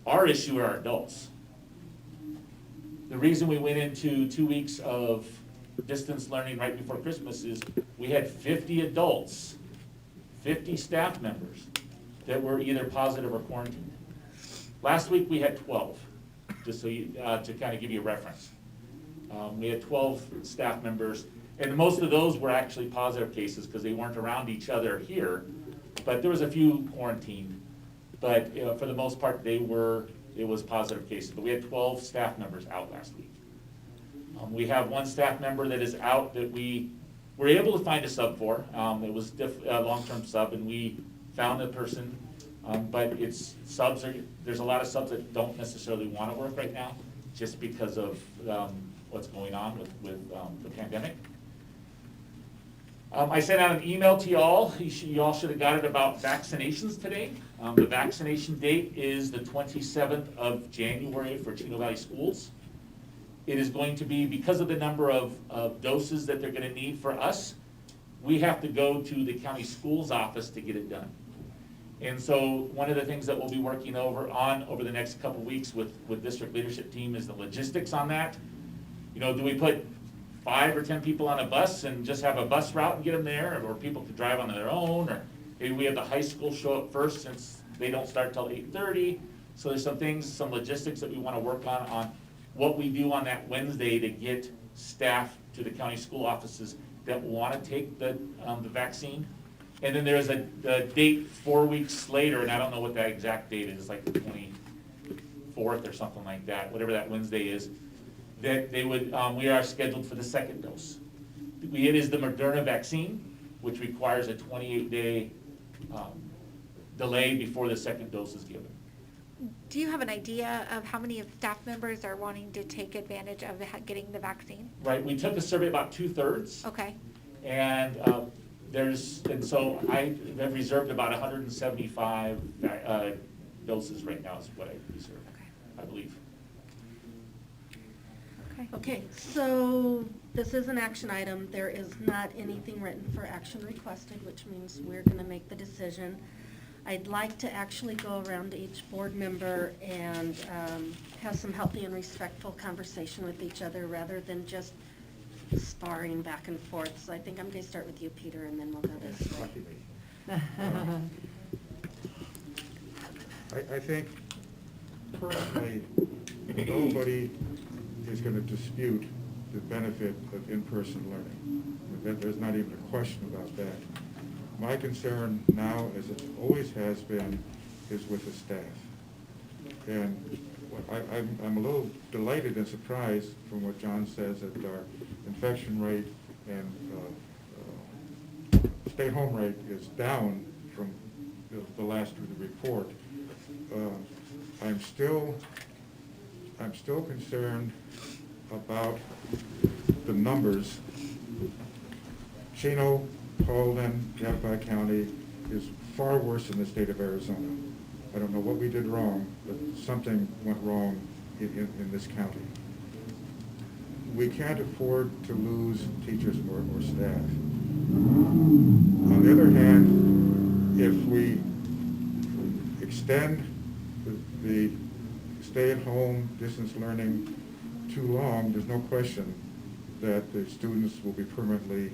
Our issue are adults. The reason we went into 2 weeks of distance learning right before Christmas is we had 50 adults, 50 staff members that were either positive or quarantined. Last week we had 12, just so you, to kind of give you a reference. We had 12 staff members, and most of those were actually positive cases because they weren't around each other here, but there was a few quarantined. But for the most part, it was positive cases. But we had 12 staff members out last week. We have one staff member that is out that we were able to find a sub for. It was a long-term sub, and we found the person. But there's a lot of subs that don't necessarily want to work right now, just because of what's going on with the pandemic. I sent out an email to y'all. You all should have got it about vaccinations today. The vaccination date is the 27th of January for Chino Valley schools. It is going to be, because of the number of doses that they're going to need for us, we have to go to the county schools office to get it done. And so one of the things that we'll be working over the next couple weeks with district leadership team is the logistics on that. You know, do we put 5 or 10 people on a bus and just have a bus route and get them there, or people could drive on their own, or maybe we have the high school show up first since they don't start till 8:30. So there's some things, some logistics that we want to work on what we do on that Wednesday to get staff to the county school offices that want to take the vaccine. And then there's a date 4 weeks later, and I don't know what that exact date is, like the 24th or something like that, whatever that Wednesday is, that they would, we are scheduled for the second dose. It is the Moderna vaccine, which requires a 28-day delay before the second dose is given. Do you have an idea of how many of staff members are wanting to take advantage of getting the vaccine? Right, we took a survey about 2/3. Okay. And so I have reserved about 175 doses right now is what I reserved, I believe. Okay, so this is an action item. There is not anything written for action requested, which means we're going to make the decision. I'd like to actually go around to each board member and have some healthy and respectful conversation with each other rather than just sparring back and forth. So I think I'm going to start with you, Peter, and then we'll go this way. I think personally, nobody is going to dispute the benefit of in-person learning. There's not even a question about that. My concern now, as it always has been, is with the staff. And I'm a little delighted and surprised from what John says that our infection rate and stay-home rate is down from the last report. I'm still concerned about the numbers. Chino, Paulding, Yavapai County is far worse than the state of Arizona. I don't know what we did wrong, but something went wrong in this county. We can't afford to lose teachers or staff. On the other hand, if we extend the stay-at-home distance learning too long, there's no question that the students will be permanently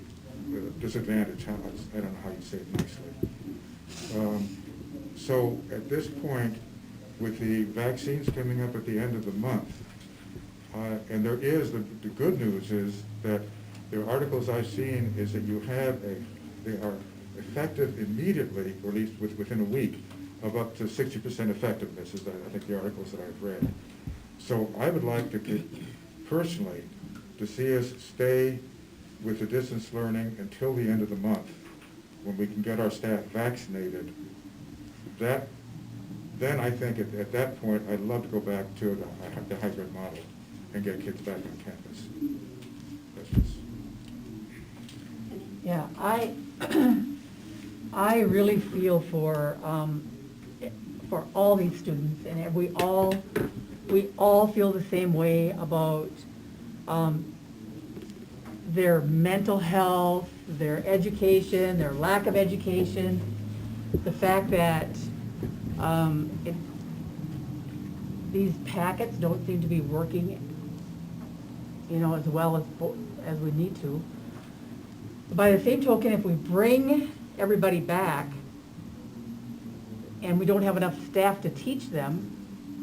disadvantaged. I don't know how you say it nicely. So at this point, with the vaccines coming up at the end of the month, and there is, the good news is that the articles I've seen is that they are effective immediately, or at least within a week, of up to 60% effectiveness, is I think the articles that I've read. So I would like to personally to see us stay with the distance learning until the end of the month, when we can get our staff vaccinated. Then I think at that point, I'd love to go back to the hybrid model and get kids back on campus. That's just... Yeah, I really feel for all these students, and we all feel the same way about their mental health, their education, their lack of education, the fact that these packets don't seem to be working, as well as we need to. By the same token, if we bring everybody back and we don't have enough staff to teach them,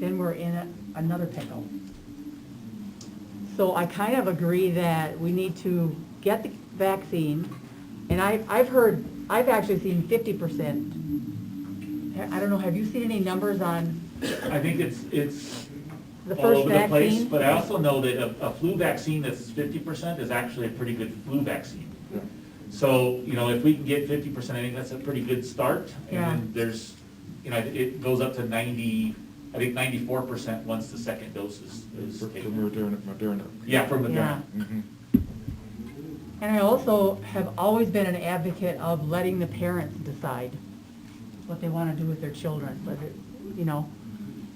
then we're in another pickle. So I kind of agree that we need to get the vaccine, and I've actually seen 50%. I don't know, have you seen any numbers on I think it's the all first over the place, vaccine? but I also know that a flu vaccine that's 50% is actually a pretty good flu vaccine. Yeah. So, if we can get 50%, I think that's a pretty good start. Yeah. And then there's, it goes up to 94% once the second dose is For taken. Moderna. Yeah, for Moderna. Yeah. Mhm. And I also have always been an advocate of letting the parents decide what they want to do with their children, whether,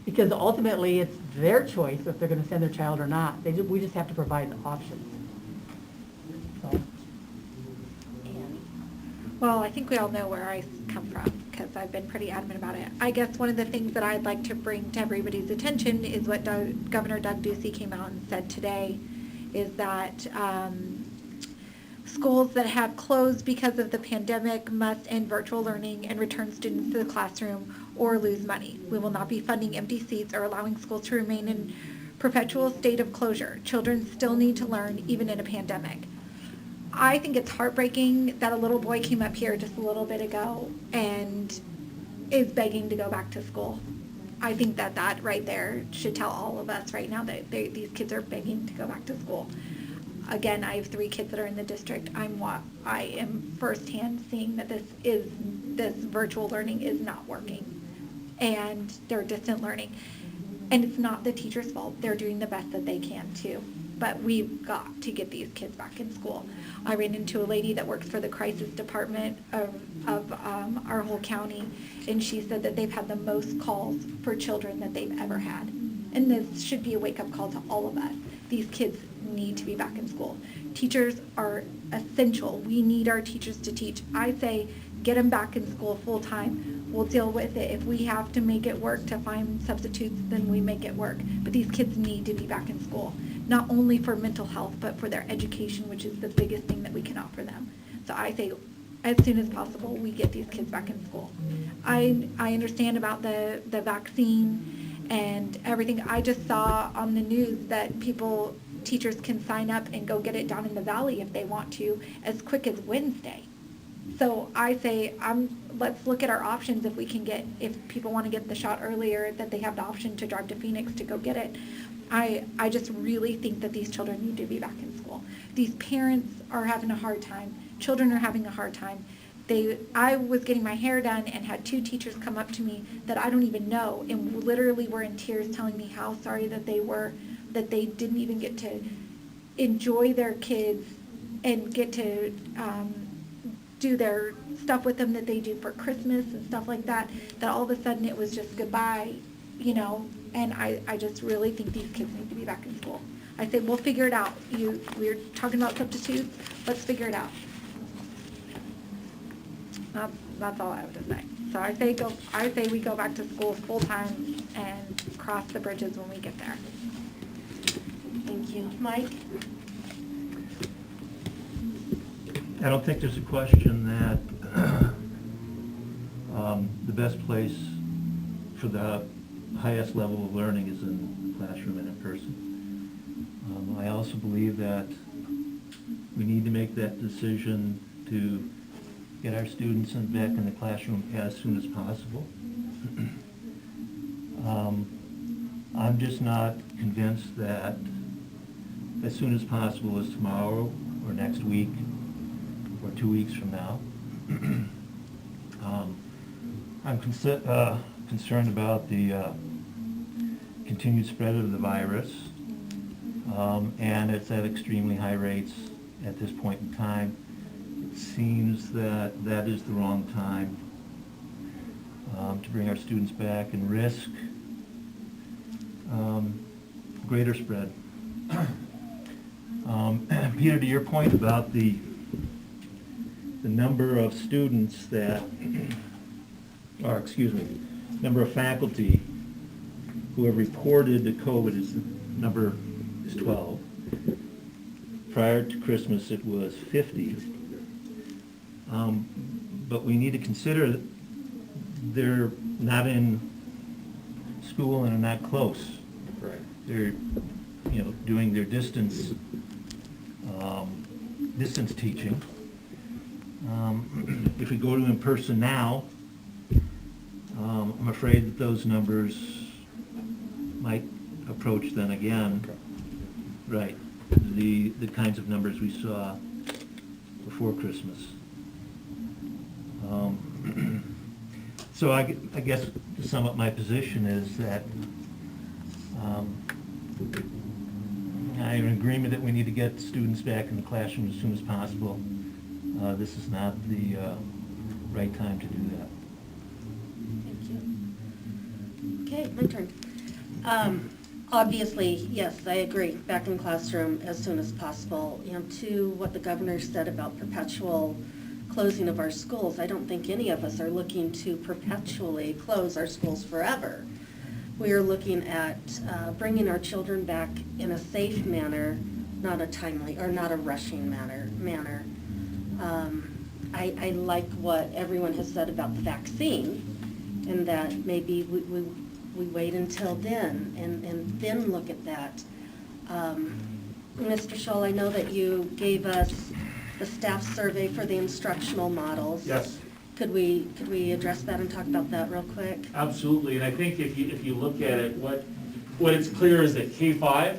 because ultimately it's their choice if they're going to send their child or not. We just have to provide the options. So. Well, I think we all know where I come from, because I've been pretty adamant about it. I guess one of the things that I'd like to bring to everybody's attention is what Governor Doug Ducey came out and said today, is that schools that have closed because of the pandemic must end virtual learning and return students to the classroom or lose money. We will not be funding empty seats or allowing schools to remain in perpetual state of closure. Children still need to learn even in a pandemic. I think it's heartbreaking that a little boy came up here just a little bit ago and is begging to go back to school. I think that right there should tell all of us right now that these kids are begging to go back to school. Again, I have 3 kids that are in the district. I am firsthand seeing that this virtual learning is not working, and they're distant learning. And it's not the teacher's fault. They're doing the best that they can too. But we've got to get these kids back in school. I ran into a lady that works for the crisis department of our whole county, and she said that they've had the most calls for children that they've ever had. And this should be a wake-up call to all of us. These kids need to be back in school. Teachers are essential. We need our teachers to teach. I say get them back in school full-time. We'll deal with it. If we have to make it work to find substitutes, then we make it work. But these kids need to be back in school, not only for mental health, but for their education, which is the biggest thing that we can offer them. So I say, as soon as possible, we get these kids back in school. I understand about the vaccine and everything. I just saw on the news that teachers can sign up and go get it down in the valley if they want to, as quick as Wednesday. So I say, let's look at our options if people want to get the shot earlier, that they have the option to drive to Phoenix to go get it. I just really think that these children need to be back in school. These parents are having a hard time. Children are having a hard time. I was getting my hair done and had 2 teachers come up to me that I don't even know and literally were in tears telling me how sorry that they were, that they didn't even get to enjoy their kids and get to do their stuff with them that they do for Christmas and stuff like that, that all of a sudden it was just goodbye, and I just really think these kids need to be back in school. I say, we'll figure it out. We're talking about substitutes, let's figure it out. That's all I have to say. So I say we go back to school full-time and cross the bridges when we get there. Thank you. Mike? I don't think there's a question that the best place for the highest level of learning is in the classroom and in person. I also believe that we need to make that decision to get our students back in the classroom as soon as possible. I'm just not convinced that as soon as possible is tomorrow or next week or 2 weeks from now. I'm concerned about the continued spread of the virus, and it's at extremely high rates at this point in time. It seems that is the wrong time to bring our students back and risk greater spread. Peter, to your point about the number of students number of faculty who have reported that COVID number is 12. Prior to Christmas, it was 50. But we need to consider that they're not in school and are not close. Right. They're, doing their distance teaching. If we go to in-person now, I'm afraid that those numbers might approach then again. Right, the kinds of numbers we saw before Christmas. So I guess to sum up my position is that I'm in agreement that we need to get students back in the classroom as soon as possible. This is not the right time to do that. Thank you. Okay, my turn. Obviously, yes, I agree, back in the classroom as soon as possible. And to what the governor said about perpetual closing of our schools. I don't think any of us are looking to perpetually close our schools forever. We are looking at bringing our children back in a safe manner, not a timely, or not a rushing manner. I like what everyone has said about the vaccine, and that maybe we wait until then and then look at that. Mr. Scholl, I know that you gave us the staff survey for the instructional models. Yes. Could we address that and talk about that real quick? Absolutely, and I think if you look at it, what it's clear is that K-5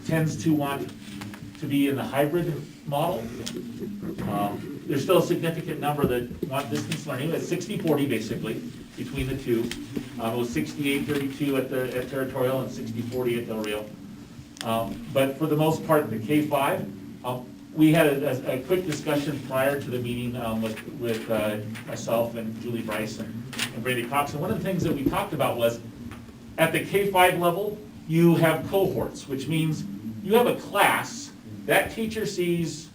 tends to want to be in the hybrid model. There's still a significant number that want distance learning. It's 60-40 basically between the two. It was 68-32 at Territorial and 60-40 at Del Rio. But for the most part, the K-5, we had a quick discussion prior to the meeting with myself and Julie Bryce and Brady Cox. And one of the things that we talked about was at the K-5 level, you have cohorts, which means you have a class. That teacher sees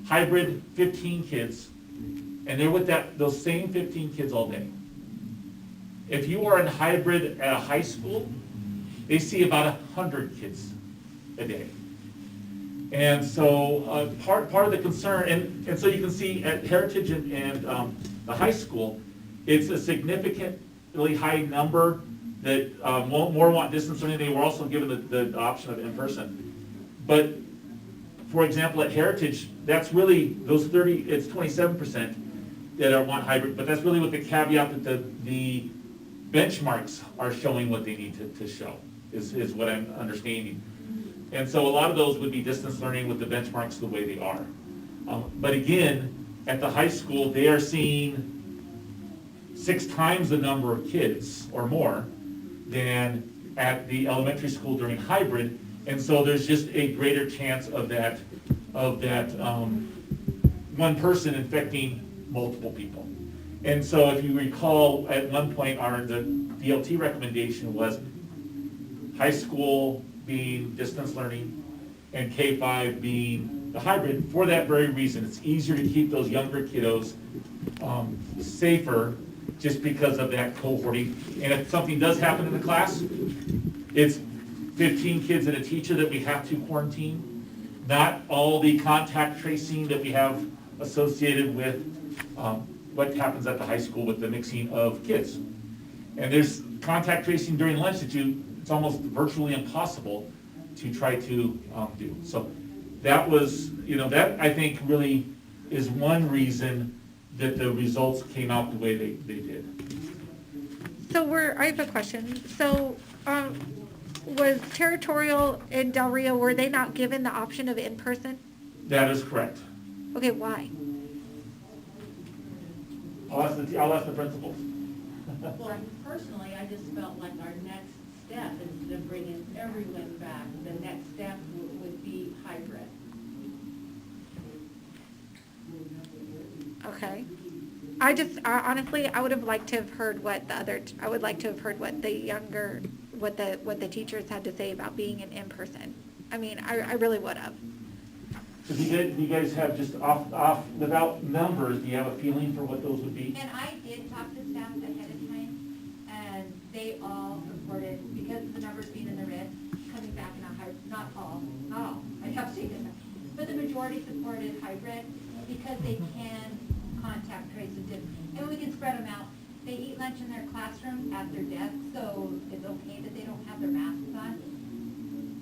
hybrid 15 kids, and they're with those same 15 kids all day. If you are in hybrid at a high school, they see about 100 kids a day. And so part of the concern, and so you can see at Heritage and the high school, it's a significantly high number that more want distance learning. They were also given the option of in-person. But for example, at Heritage, that's really those 30, it's 27% that want hybrid, but that's really with the caveat that the benchmarks are showing what they need to show, is what I'm understanding. And so a lot of those would be distance learning with the benchmarks the way they are. But again, at the high school, they are seeing 6 times the number of kids or more than at the elementary school during hybrid. And so there's just a greater chance of that one person infecting multiple people. And so if you recall, at one point, the DLT recommendation was high school being distance learning and K-5 being the hybrid for that very reason. It's easier to keep those younger kiddos safer just because of that cohorting. And if something does happen in the class, it's 15 kids and a teacher that we have to quarantine, not all the contact tracing that we have associated with what happens at the high school with the mixing of kids. And there's contact tracing during lunch that it's almost virtually impossible to try to do. So that was, that I think really is one reason that the results came out the way they did. So I have a question. So was Territorial and Del Rio, were they not given the option of in-person? That is correct. Okay, why? I'll ask the principals. Well, personally, I just felt like our next step, instead of bringing everyone back, the next step would be hybrid. Okay. Honestly, I would have liked to have heard what the teachers had to say about being in person. I mean, I really would have. So do you guys have just off without numbers, do you have a feeling for what those would be? And I did talk to staff ahead of time, and they all supported, because of the numbers being in the red, coming back in a hybrid, not all, I have to say that. But the majority supported hybrid because they can contact trace and we can spread them out. They eat lunch in their classroom at their desk, so it's okay that they don't have their masks on.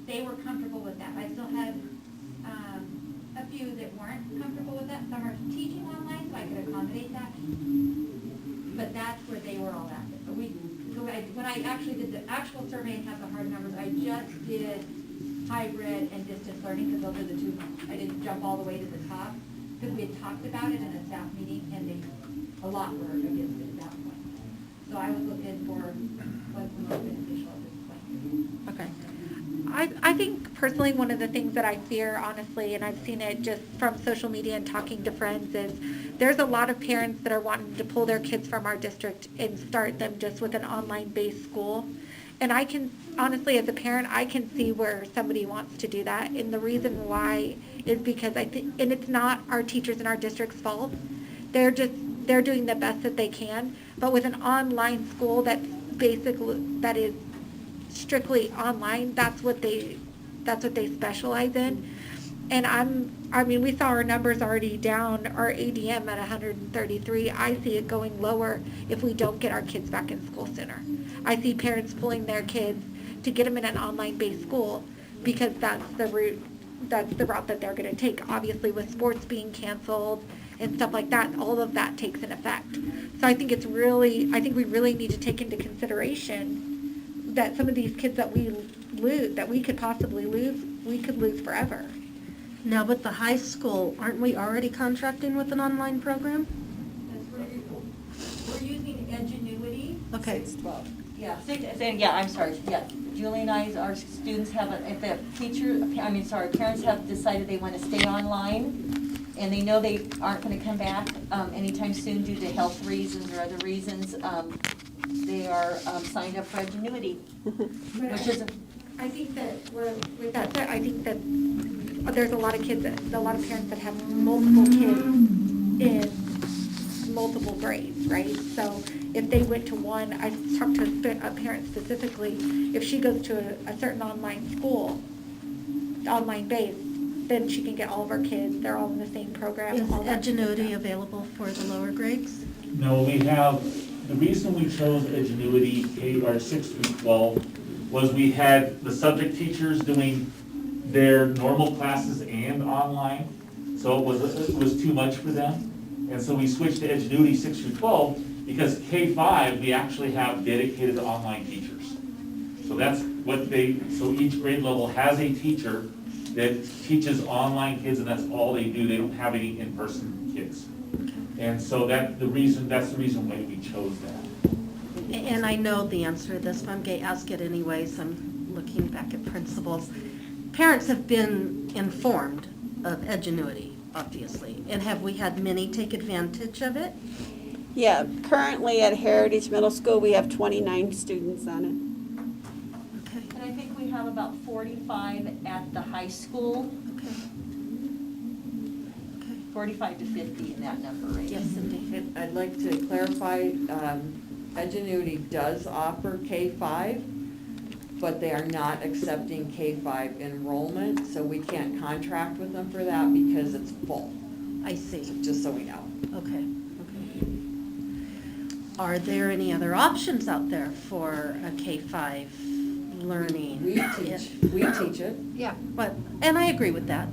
They were comfortable with that. I still had a few that weren't comfortable with that. Some are teaching online, so I could accommodate that. But that's where they were all at. When I actually did the actual survey and had the hard numbers, I just did hybrid and distance learning, because those are the two. I didn't jump all the way to the top, because we had talked about it in a staff meeting, and a lot were against it at that point. So I was looking for what's the most beneficial at this point. Okay. I think personally one of the things that I fear, honestly, and I've seen it just from social media and talking to friends, is there's a lot of parents that are wanting to pull their kids from our district and start them just with an online-based school. And I can, honestly, as a parent, I can see where somebody wants to do that. And the reason why is because I think, and it's not our teachers in our district's fault. They're doing the best that they can. But with an online school that is strictly online, that's what they specialize in. And we saw our numbers already down, our ADM at 133. I see it going lower if we don't get our kids back in school sooner. I see parents pulling their kids to get them in an online-based school because that's the route that they're going to take. Obviously, with sports being canceled and stuff like that, all of that takes an effect. So I think we really need to take into consideration that some of these kids that we could possibly lose, we could lose forever. Now, with the high school, aren't we already contracting with an online program? We're using Edgenuity. Okay. 6-12. Yeah, I'm sorry, yeah. Julie and our students if the parents have decided they want to stay online and they know they aren't going to come back anytime soon due to health reasons or other reasons, they are signed up for Edgenuity, which is I think that with that said, I think that there's a lot of parents that have multiple kids in multiple grades, right? So if they went to one, I talked to a parent specifically, if she goes to a certain online school, online base, then she can get all of her kids, they're all in the same program. Is all that Edgenuity stuff. available for the lower grades? No, the reason we chose Edgenuity, or 6 through 12, was we had the subject teachers doing their normal classes and online, so it was too much for them. And so we switched to Edgenuity 6 through 12, because K-5, we actually have dedicated online teachers. So that's so each grade level has a teacher that teaches online kids, and that's all they do. They don't have any in-person kids. And so that's the reason why we chose that. And I know the answer to this, but I'm going to ask it anyways. I'm looking back at principals. Parents have been informed of Edgenuity, obviously, and have we had many take advantage of it? Yeah, currently at Heritage Middle School, we have 29 students on it. Okay. And I think we have about 45 at the high school, Okay. Okay. 45 to 50 in that number range. Yes, Cindy. And I'd like to clarify, Edgenuity does offer K-5, but they are not accepting K-5 enrollment, so we can't contract with them for that because it's full. I see. Just so we know. Okay. Are there any other options out there for a K-5 learning? We teach it. Yeah, and I agree with that.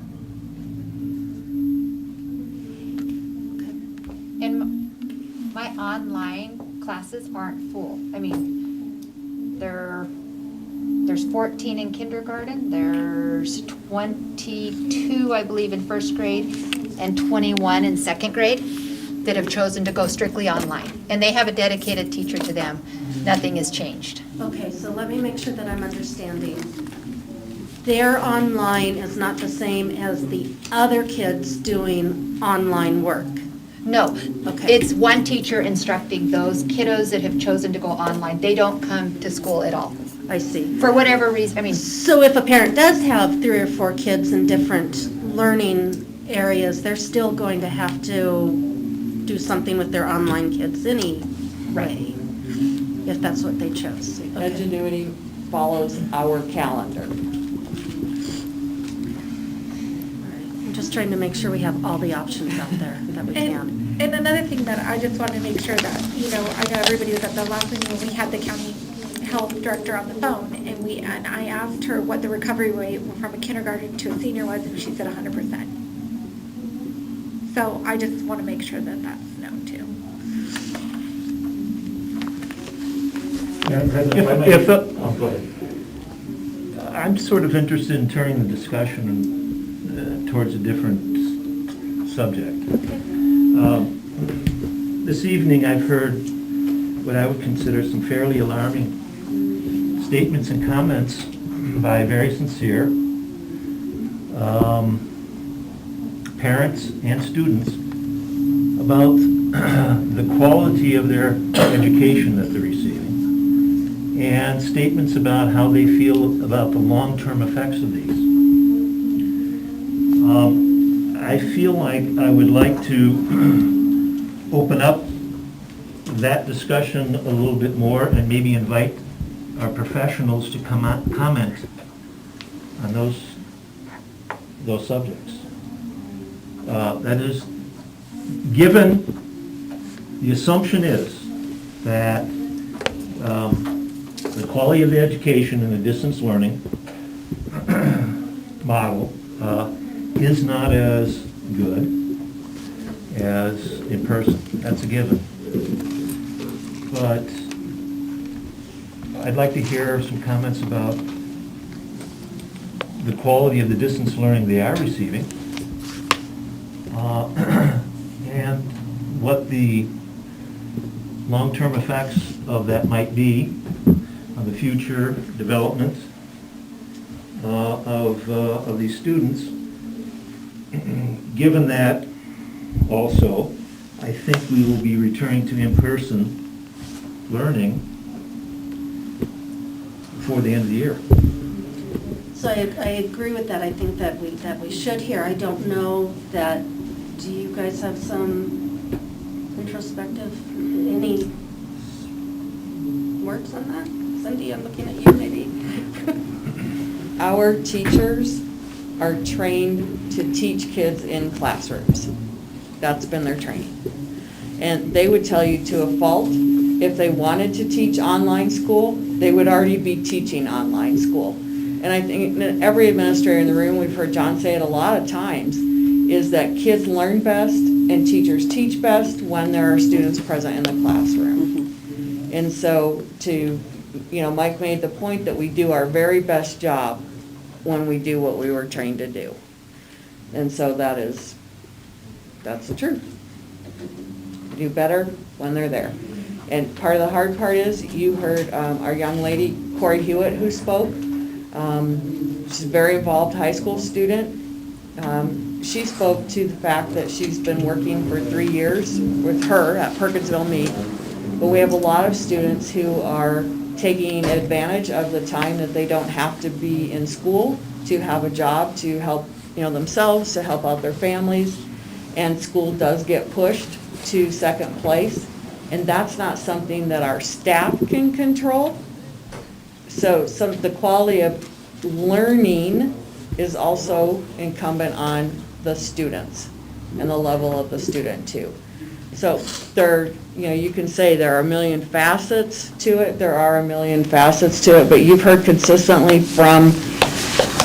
And my online classes aren't full. I mean, there's 14 in kindergarten, there's 22, I believe, in first grade, and 21 in second grade that have chosen to go strictly online. And they have a dedicated teacher to them. Nothing has changed. Okay, so let me make sure that I'm understanding. Their online is not the same as the other kids doing online work. No, Okay. it's one teacher instructing those kiddos that have chosen to go online. They don't come to school at all. I see. For whatever reason, I mean, So if a parent does have 3 or 4 kids in different learning areas, they're still going to have to do something with their online kids anyway, if that's what they chose. Okay. Edgenuity follows our calendar. All right. I'm just trying to make sure we have all the options out there that we can. And another thing that I just want to make sure that, I know everybody was at the last meeting when we had the county health director on the phone, and I asked her what the recovery rate from a kindergarten to a senior was, and she said 100%. So I just want to make sure that that's known too. Madam President, if I may- If the- Oh, go ahead. I'm sort of interested in turning the discussion towards a different subject. This evening, I've heard what I would consider some fairly alarming statements and comments by very sincere parents and students about the quality of their education that they're receiving and statements about how they feel about the long-term effects of these. I feel like I would like to open up that discussion a little bit more and maybe invite our professionals to comment on those subjects. That is, given the assumption is that the quality of the education in the distance learning model is not as good as in person. That's a given. But I'd like to hear some comments about the quality of the distance learning they are receiving, and what the long-term effects of that might be on the future development of these students. Given that, also, I think we will be returning to in-person learning before the end of the year. So I agree with that. I think that we should hear. I don't know that, do you guys have some introspective, any words on that? Cindy, I'm looking at you maybe. Our teachers are trained to teach kids in classrooms. That's been their training. And they would tell you to a fault, if they wanted to teach online school, they would already be teaching online school. And I think that every administrator in the room, we've heard John say it a lot of times, is that kids learn best and teachers teach best when there are students present in the classroom. And so Mike made the point that we do our very best job when we do what we were trained to do. And so that's the truth. We do better when they're there. And part of the hard part is, you heard our young lady, Corey Hewitt, who spoke. She's a very involved high school student. She spoke to the fact that she's been working for 3 years with her at Perkinsville Mead. But we have a lot of students who are taking advantage of the time that they don't have to be in school to have a job, to help themselves, to help out their families. And school does get pushed to second place. And that's not something that our staff can control. So the quality of learning is also incumbent on the students and the level of the student too. So you can say there are a million facets to it. There are a million facets to it, but you've heard consistently from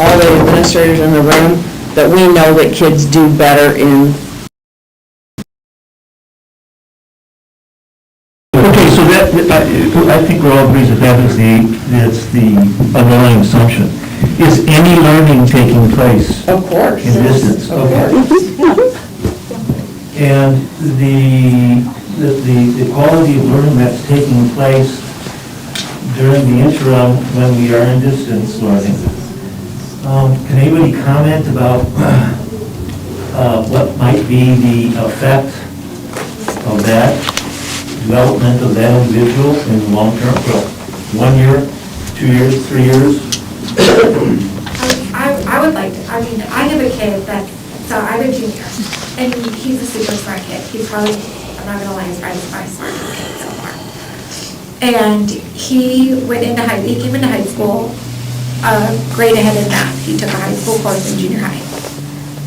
all the administrators in the room that we know that kids do better in. Okay, so I think we're all agreed that that's the underlying assumption. Is any learning taking place? Of course. In distance? Of Okay. course. And the quality of learning that's taking place during the interim when we are in distance learning, can anybody comment about what might be the effect of that development of that individual in the long term? So 1 year, 2 years, 3 years? I would like to, I have a kid so I'm a junior, and he's a super smart kid. He's probably, I'm not gonna lie, he's probably my smartest kid so far. And he came into high school, grade ahead in math. He took a high school course in junior high.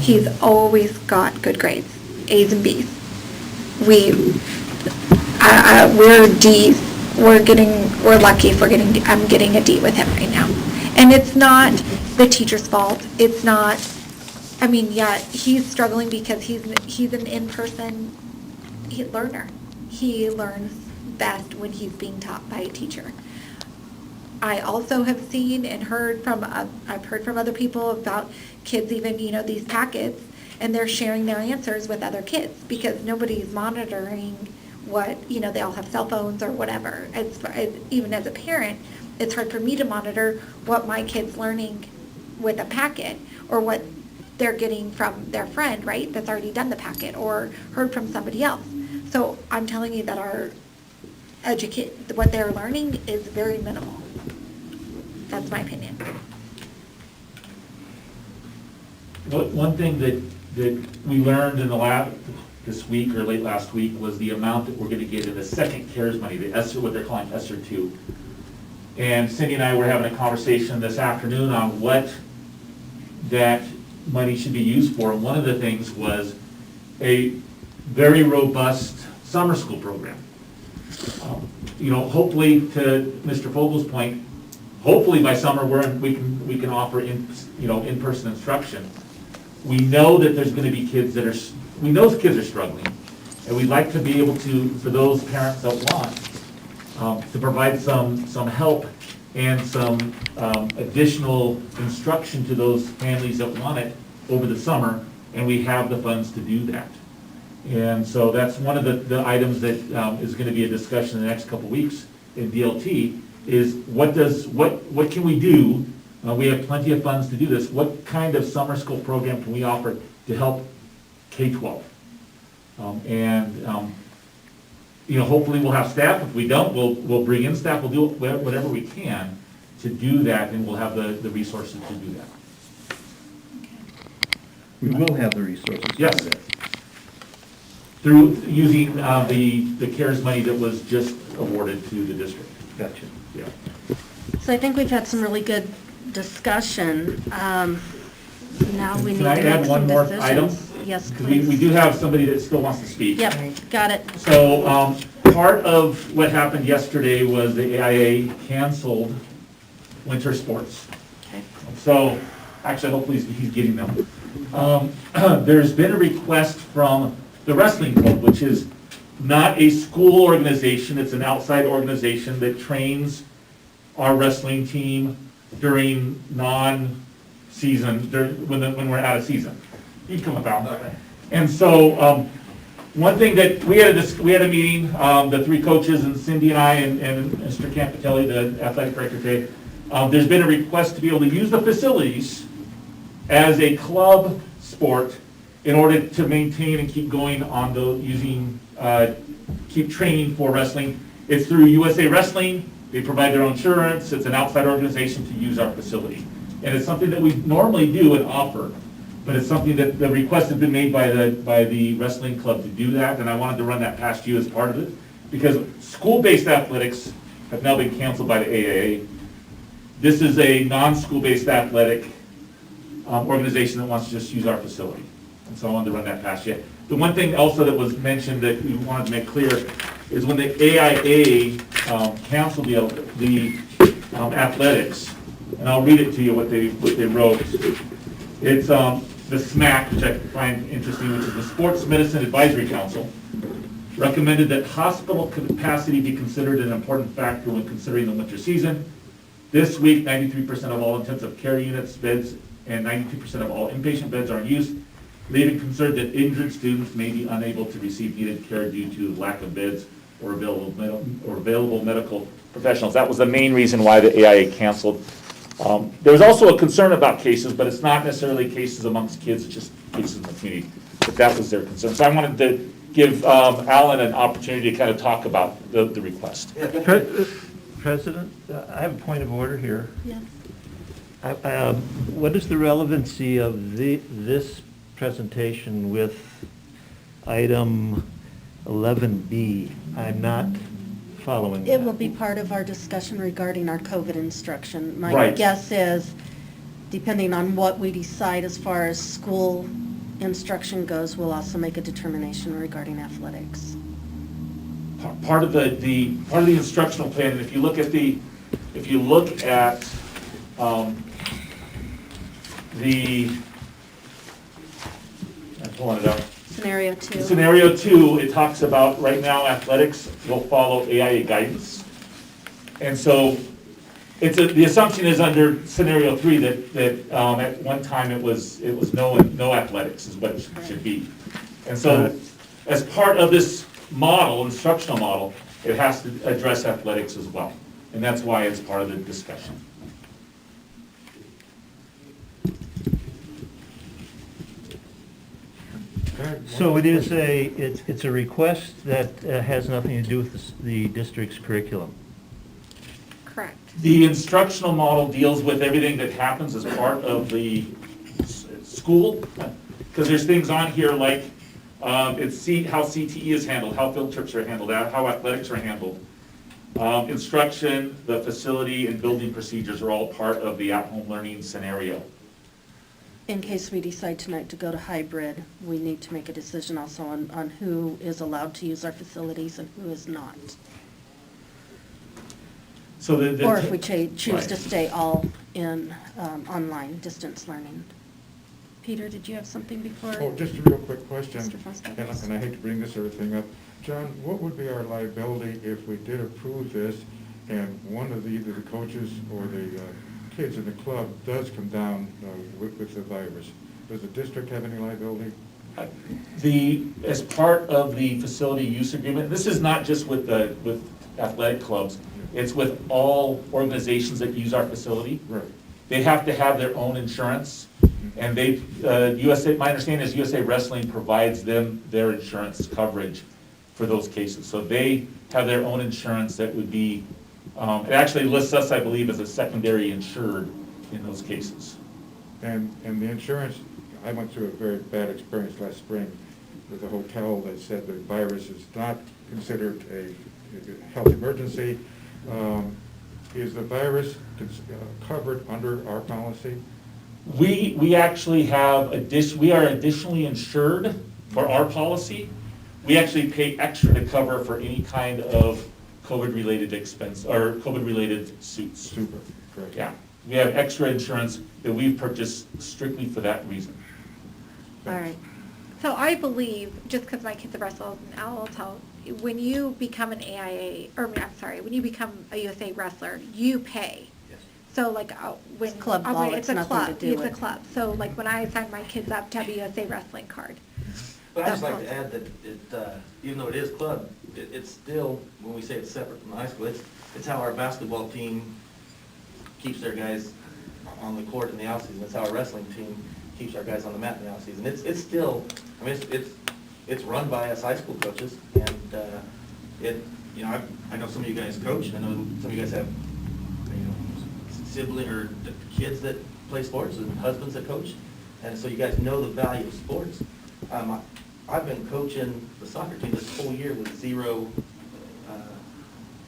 He's always got good grades, A's and B's. We're D's. We're lucky if I'm getting a D with him right now. And it's not the teacher's fault. It's not, he's struggling because he's an in-person learner. He learns best when he's being taught by a teacher. I also have seen and heard from other people about kids even, these packets, and they're sharing their answers with other kids because nobody's monitoring what, they all have cell phones or whatever. Even as a parent, it's hard for me to monitor what my kid's learning with a packet or what they're getting from their friend, right, that's already done the packet or heard from somebody else. So I'm telling you that what they're learning is very minimal. That's my opinion. One thing that we learned in this week or late last week was the amount that we're gonna get in the second CARES money, the ESSER, what they're calling ESSER 2. And Cindy and I were having a conversation this afternoon on what that money should be used for. And one of the things was a very robust summer school program. Hopefully, to Mr. Fogel's point, hopefully by summer we can offer in-person instruction. We know that there's going to be kids we know kids are struggling, and we'd like to be able to, for those parents that want, to provide some help and some additional instruction to those families that want it over the summer, and we have the funds to do that. And so that's one of the items that is going to be a discussion in the next couple of weeks in DLT, is what can we do? We have plenty of funds to do this. What kind of summer school program can we offer to help K-12? Hopefully we'll have staff. If we don't, we'll bring in staff. We'll do whatever we can to do that, and we'll have the resources to do that. We will have the resources. Yes. Through using the CARES money that was just awarded to the district. Gotcha. Yeah. So I think we've had some really good discussion. Now we need Can I to make add some one more decisions. item? Yes, Because please. we do have somebody that still wants to speak. Yep, got it. So part of what happened yesterday was the AIA canceled winter sports. Okay. So, actually, hopefully he's getting them. There's been a request from the wrestling club, which is not a school organization. It's an outside organization that trains our wrestling team during non-season, when we're out of season. You can come about. And so, one thing that we had a meeting, the three coaches and Cindy and I and Mr. Campitelli, the athletic director today. There's been a request to be able to use the facilities as a club sport in order to maintain and keep going on keep training for wrestling. It's through USA Wrestling. They provide their own insurance. It's an outside organization to use our facility. And it's something that we normally do and offer, but it's something that the request has been made by the wrestling club to do that, and I wanted to run that past you as part of it, because school-based athletics have now been canceled by the AAA. This is a non-school-based athletic organization that wants to just use our facility. And so I wanted to run that past you. The one thing also that was mentioned that we wanted to make clear is when the AIA canceled the athletics, and I'll read it to you what they wrote. It's the SMAC, which I find interesting, which is the Sports Medicine Advisory Council, recommended that hospital capacity be considered an important factor when considering the winter season. This week, 93% of all intensive care units beds and 92% of all inpatient beds are in use, leaving concern that injured students may be unable to receive needed care due to lack of beds or available medical professionals. That was the main reason why the AIA canceled. There was also a concern about cases, but it's not necessarily cases amongst kids, it's just cases in the community. But that was their concern. So I wanted to give Alan an opportunity to kind of talk about the request. President, I have a point of order here. Yes. What is the relevancy of this presentation with item 11B? I'm not following that. It will be part of our discussion regarding our COVID instruction. My Right. guess is, depending on what we decide as far as school instruction goes, we'll also make a determination regarding athletics. Part of the instructional plan, and if you look at I'm pulling it up. Scenario 2. Scenario 2, it talks about right now athletics will follow AIA guidance. And so the assumption is under scenario 3 that at one time it was no athletics is what it should be. And so as part of this instructional model, it has to address athletics as well. And that's why it's part of the discussion. So it is it's a request that has nothing to do with the district's curriculum. Correct. The instructional model deals with everything that happens as part of the school, because there's things on here like how CTE is handled, how field trips are handled, how athletics are handled. Instruction, the facility, and building procedures are all part of the at-home learning scenario. In case we decide tonight to go to hybrid, we need to make a decision also on who is allowed to use our facilities and who is not. So Or if we choose to Right. stay all in online distance learning. Peter, did you have something before? Oh, just a real quick question, Mr. Foster? and I hate to bring this everything up. John, what would be our liability if we did approve this and one of either the coaches or the kids in the club does come down with the virus? Does the district have any liability? As part of the facility use agreement, this is not just with athletic clubs, it's with all organizations that use our facility. Right. They have to have their own insurance, and my understanding is USA Wrestling provides them their insurance coverage for those cases. So they have their own insurance that would be, it actually lists us, I believe, as a secondary insured in those cases. And the insurance, I went through a very bad experience last spring with a hotel that said the virus is not considered a health emergency. Is the virus covered under our policy? We actually we are additionally insured for our policy. We actually pay extra to cover for any kind of COVID-related expense or COVID-related suits. Super, correct. Yeah, we have extra insurance that we've purchased strictly for that reason. All right. So I believe, just because my kids have wrestled, and I'll tell, when you become an AIA, when you become a USA wrestler, you pay. Yes. So like when. It's club law, it's a nothing club. to do It's a with- club. So like when I sign my kids up to have a USA wrestling card. But I'd just That's like to add that even though it is club, it's still, when we say it's separate from the high school, it's how our basketball team keeps their guys on the court in the outseason. It's how our wrestling team keeps our guys on the mat in the outseason. It's still, I mean, it's run by us high school coaches, and I know some of you guys coach. I know some of you guys have sibling or kids that play sports and husbands that coach, and so you guys know the value of sports. I've been coaching the soccer team this whole year with 0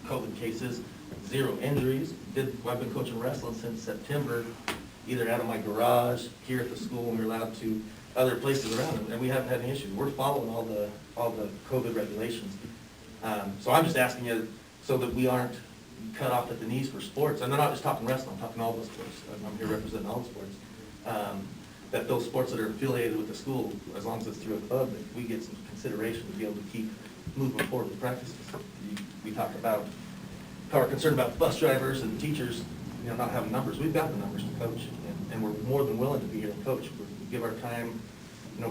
COVID cases, 0 injuries. I've been coaching wrestling since September, either out of my garage, here at the school, when we were allowed to, other places around, and we haven't had any issues. We're following all the COVID regulations. So I'm just asking you, so that we aren't cut off at the knees for sports, and I'm not just talking wrestling, I'm talking all the sports. I'm here representing all the sports. That those sports that are affiliated with the school, as long as it's through a club, that we get some consideration to be able to keep moving forward with practices. We talked about how we're concerned about bus drivers and teachers, not having numbers. We've got the numbers to coach, and we're more than willing to be here and coach. We give our time,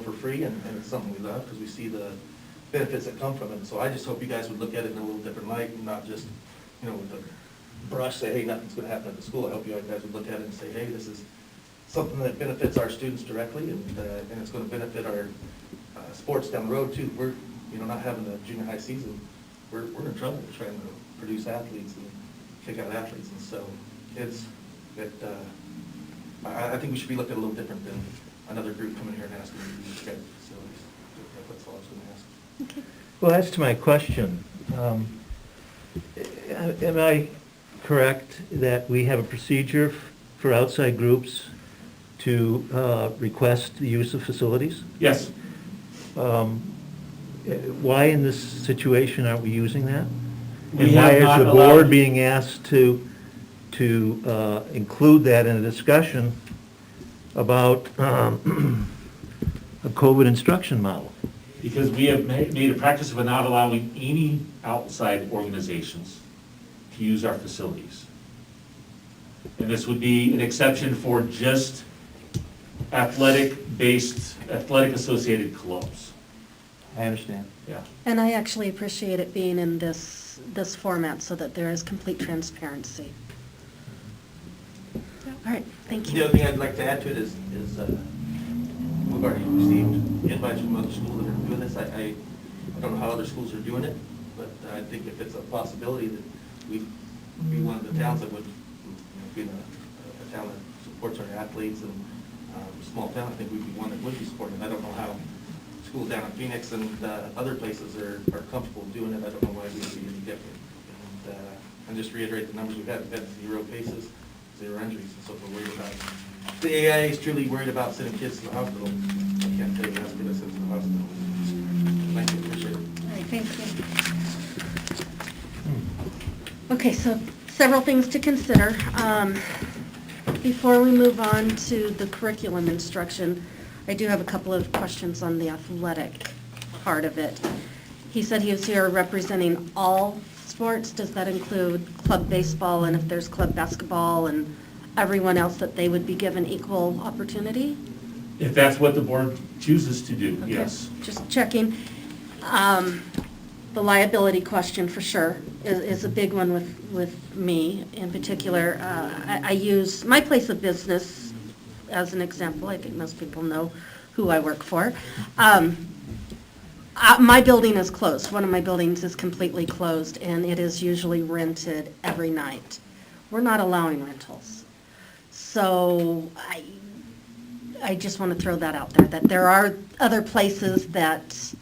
for free, and it's something we love because we see the benefits that come from it. So I just hope you guys would look at it in a little different light and not just, with the brush, say, hey, nothing's going to happen at the school. I hope you guys would look at it and say, hey, this is something that benefits our students directly, and it's going to benefit our sports down the road too. We're, not having the junior high season, we're in trouble trying to produce athletes and kick out athletes, and so kids that I think we should be looked at a little different than another group coming here and asking to use guys' facilities. That's all I was going to ask. Okay. Well, as to my question, am I correct that we have a procedure for outside groups to request the use of facilities? Yes. Why in this situation aren't we using that? We And why have not is the allowed- board being asked to include that in a discussion about a COVID instruction model? Because we have made a practice of not allowing any outside organizations to use our facilities. And this would be an exception for just athletic associated clubs. I understand. Yeah. And I actually appreciate it being in this format so that there is complete transparency. All right, thank The you. other thing I'd like to add to it is we've already received invites from other schools that are doing this. I don't know how other schools are doing it, but I think if it's a possibility that we'd be one of the towns that would, being a town that supports our athletes and small town, I think we'd be one that would be supporting. I don't know how schools down in Phoenix and other places are comfortable doing it. I don't know why we would be any different. And just reiterate the numbers we've had 0 cases, 0 injuries, and so we're worried about. The AIA is truly worried about sending kids to the hospital. I can't tell you how to get us into the hospital. Thank you, appreciate it. All right, thank you. Okay, so several things to consider. Before we move on to the curriculum instruction, I do have a couple of questions on the athletic part of it. He said he was here representing all sports. Does that include club baseball, and if there's club basketball and everyone else, that they would be given equal opportunity? If that's what the board chooses to do, Okay, yes. just checking. The liability question for sure is a big one with me in particular. I use my place of business as an example. I think most people know who I work for. My building is closed. One of my buildings is completely closed, and it is usually rented every night. We're not allowing rentals. So I just want to throw that out there, that there are other places that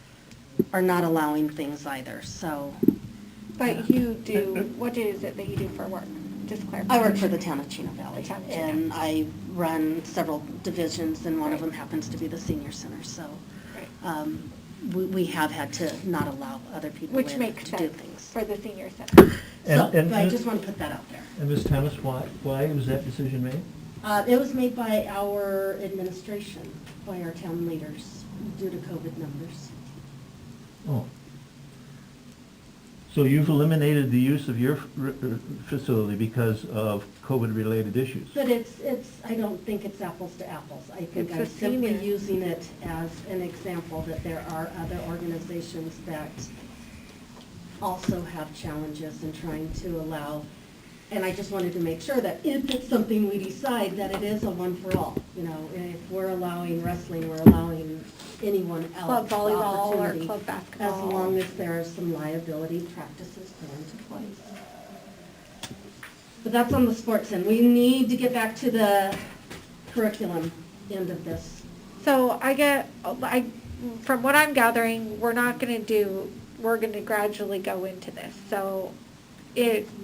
are not allowing things either, so. But you do, what is it that you do for work? Just clarify. I work for the town of Chino Valley, The town of Chino. and I run several divisions, and one of them happens to be the senior center, so. We have had to not allow other people Which in makes to do sense things. for the senior center. So, And- I just want to put that out there. And Ms. Thomas, why was that decision made? It was made by our administration, by our town leaders, due to COVID numbers. Oh. So you've eliminated the use of your facility because of COVID-related issues? But I don't think it's apples to apples. I think It's I'm a simply senior. using it as an example that there are other organizations that also have challenges in trying to allow, and I just wanted to make sure that if it's something we decide, that it is a one for all. You know, if we're allowing wrestling, we're allowing anyone else Club the volleyball or opportunity, club basketball. as long as there are some liability practices put into place. But that's on the sports end. We need to get back to the curriculum end of this. So from what I'm gathering, we're going to gradually go into this. So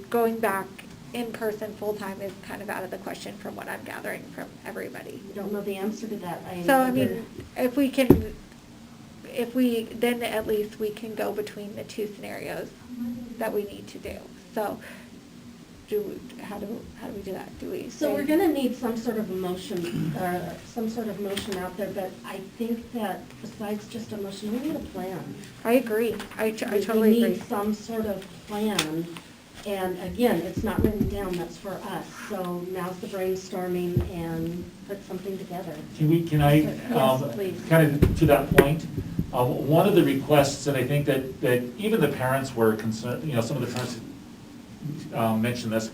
going back in person full-time is kind of out of the question from what I'm gathering from everybody. I don't know the answer to that. So, I mean, then at least we can go between the two scenarios that we need to do. So, how do we do that? Do we? So we're gonna need some sort of motion out there, but I think that besides just a motion, we need a plan. I agree. I totally We agree. need some sort of plan, and again, it's not written down, that's for us. So now's the brainstorming and put something together. Can I, Yes, please. kind of to that point, one of the requests, and I think that even the parents were concerned, some of the parents mentioned this,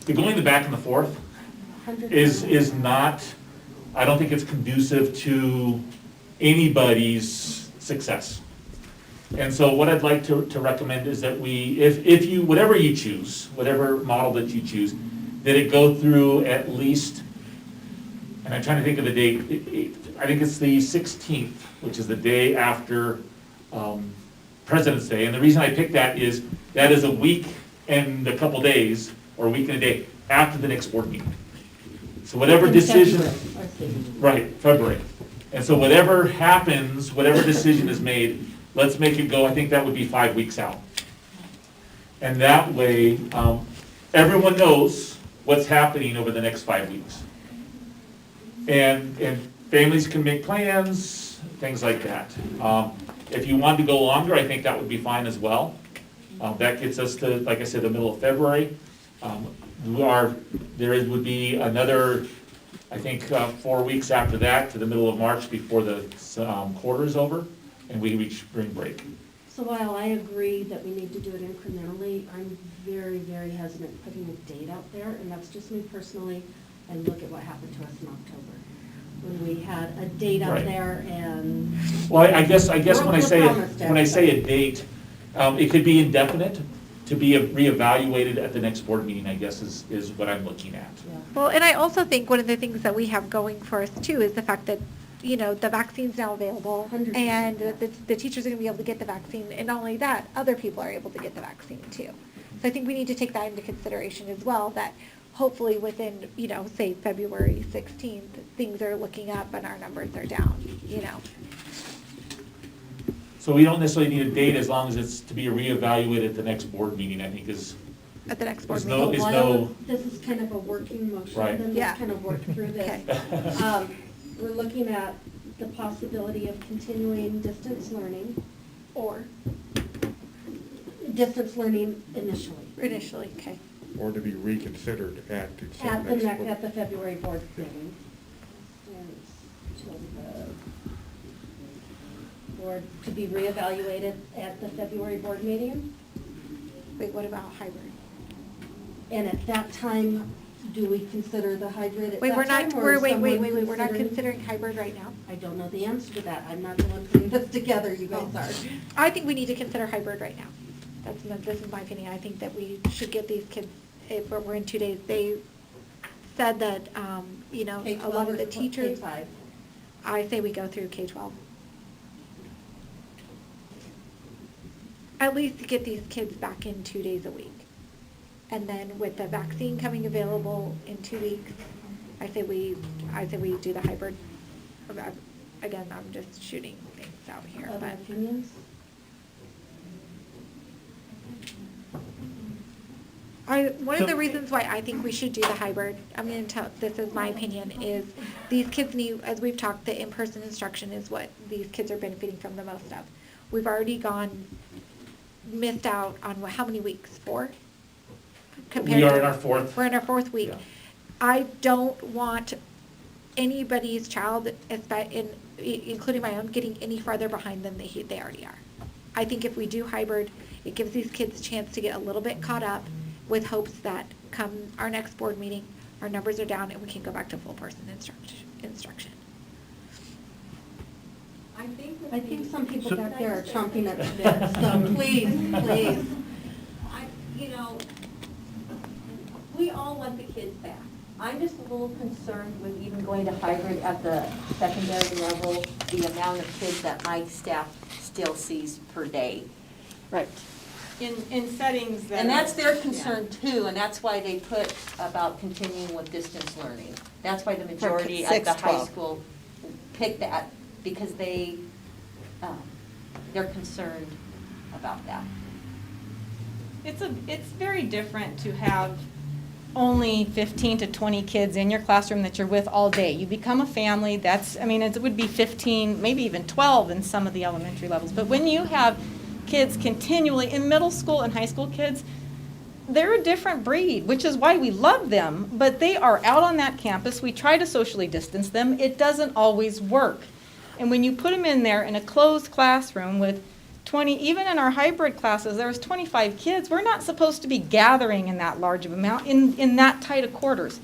the going the back and the forth is not, I don't think it's conducive to anybody's success. And so what I'd like to recommend is that if you, whatever you choose, whatever model that you choose, that it go through at least, and I'm trying to think of the date, I think it's the 16th, which is the day after President's Day. And the reason I picked that is a week and a couple days, or a week and a day, after the next board meeting. So whatever decision, right, February. And so whatever happens, whatever decision is made, let's make it go, I think that would be 5 weeks out. And that way, everyone knows what's happening over the next 5 weeks. And families can make plans, things like that. If you wanted to go longer, I think that would be fine as well. That gets us to, like I said, the middle of February. There would be another, I think, 4 weeks after that to the middle of March before the quarter is over and we reach spring break. So while I agree that we need to do it incrementally, I'm very, very hesitant putting a date out there, and that's just me personally, and look at what happened to us in October. when we had a date up Right. there and. Well, I guess when I say, We're promised a date, it could be indefinite to be reevaluated at the next board meeting, I guess, is what I'm looking at. Well, and I also think one of the things that we have going for us too is the fact that, you know, the vaccine's now available 100%, and yeah. the teachers are gonna be able to get the vaccine, and not only that, other people are able to get the vaccine too. So I think we need to take that into consideration as well, that hopefully within, you know, say February 16th, things are looking up and our numbers are down, you know. So we don't necessarily need a date as long as it's to be reevaluated at the next board meeting, I think is, At the next board There's meeting. no- So why no- don't, this is kind of a working motion, Right. then Yeah. let's kind of work through this. Okay. We're looking at the possibility of continuing distance learning or distance learning initially. Initially, okay. Or to be reconsidered at the At the next. at the February board meeting. Till the board to be reevaluated at the February board meeting. Wait, what about hybrid? And at that time, do we consider the hybrid at Wait, that we're time? not, or we're, is wait, someone we're not considering hybrid right now? I don't know the answer to that. I'm not the one putting this together, you guys are. I think we need to consider hybrid right now. This is my opinion. I think that we should get these kids, if we're in 2 days, they said that, you know, a lot of the teachers. K-5. I say we go through K-12. At least to get these kids back in 2 days a week. And then with the vaccine coming available in 2 weeks, I say we do the hybrid. Again, I'm just shooting things out here, Other but. opinions? One of the reasons why I think we should do the hybrid, I'm gonna tell, this is my opinion, is these kids need, as we've talked, the in-person instruction is what these kids are benefiting from the most of. We've already missed out on how many weeks? 4? we are in our fourth. We're in our 4th week. Yeah. I don't want anybody's child, including my own, getting any farther behind than they already are. I think if we do hybrid, it gives these kids a chance to get a little bit caught up with hopes that come our next board meeting, our numbers are down and we can go back to full person instruction. I think some people So- back there are chomping at the bit, so please, please. You know, we all want the kids back. I'm just a little concerned with even going to hybrid at the secondary level, the amount of kids that my staff still sees per day. Right. In settings that. And that's their yeah. concern too, and that's why they put about continuing with distance learning. That's why the majority at the high 6-12. school picked that, because they're concerned about that. It's very different to have only 15 to 20 kids in your classroom that you're with all day. You become a family, it would be 15, maybe even 12 in some of the elementary levels. But when you have kids continually, in middle school and high school kids, they're a different breed, which is why we love them, but they are out on that campus. We try to socially distance them. It doesn't always work. And when you put them in there in a closed classroom with 20, even in our hybrid classes, there was 25 kids. We're not supposed to be gathering in that large of amount in that tight of quarters.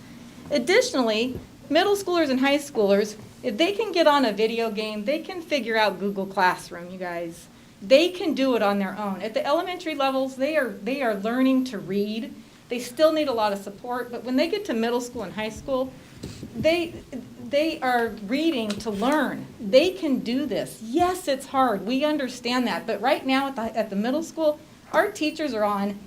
Additionally, middle schoolers and high schoolers, if they can get on a video game, they can figure out Google Classroom, you guys. They can do it on their own. At the elementary levels, they are learning to read. They still need a lot of support, but when they get to middle school and high school, they are reading to learn. They can do this. Yes, it's hard. We understand that. But right now at the middle school, our teachers are on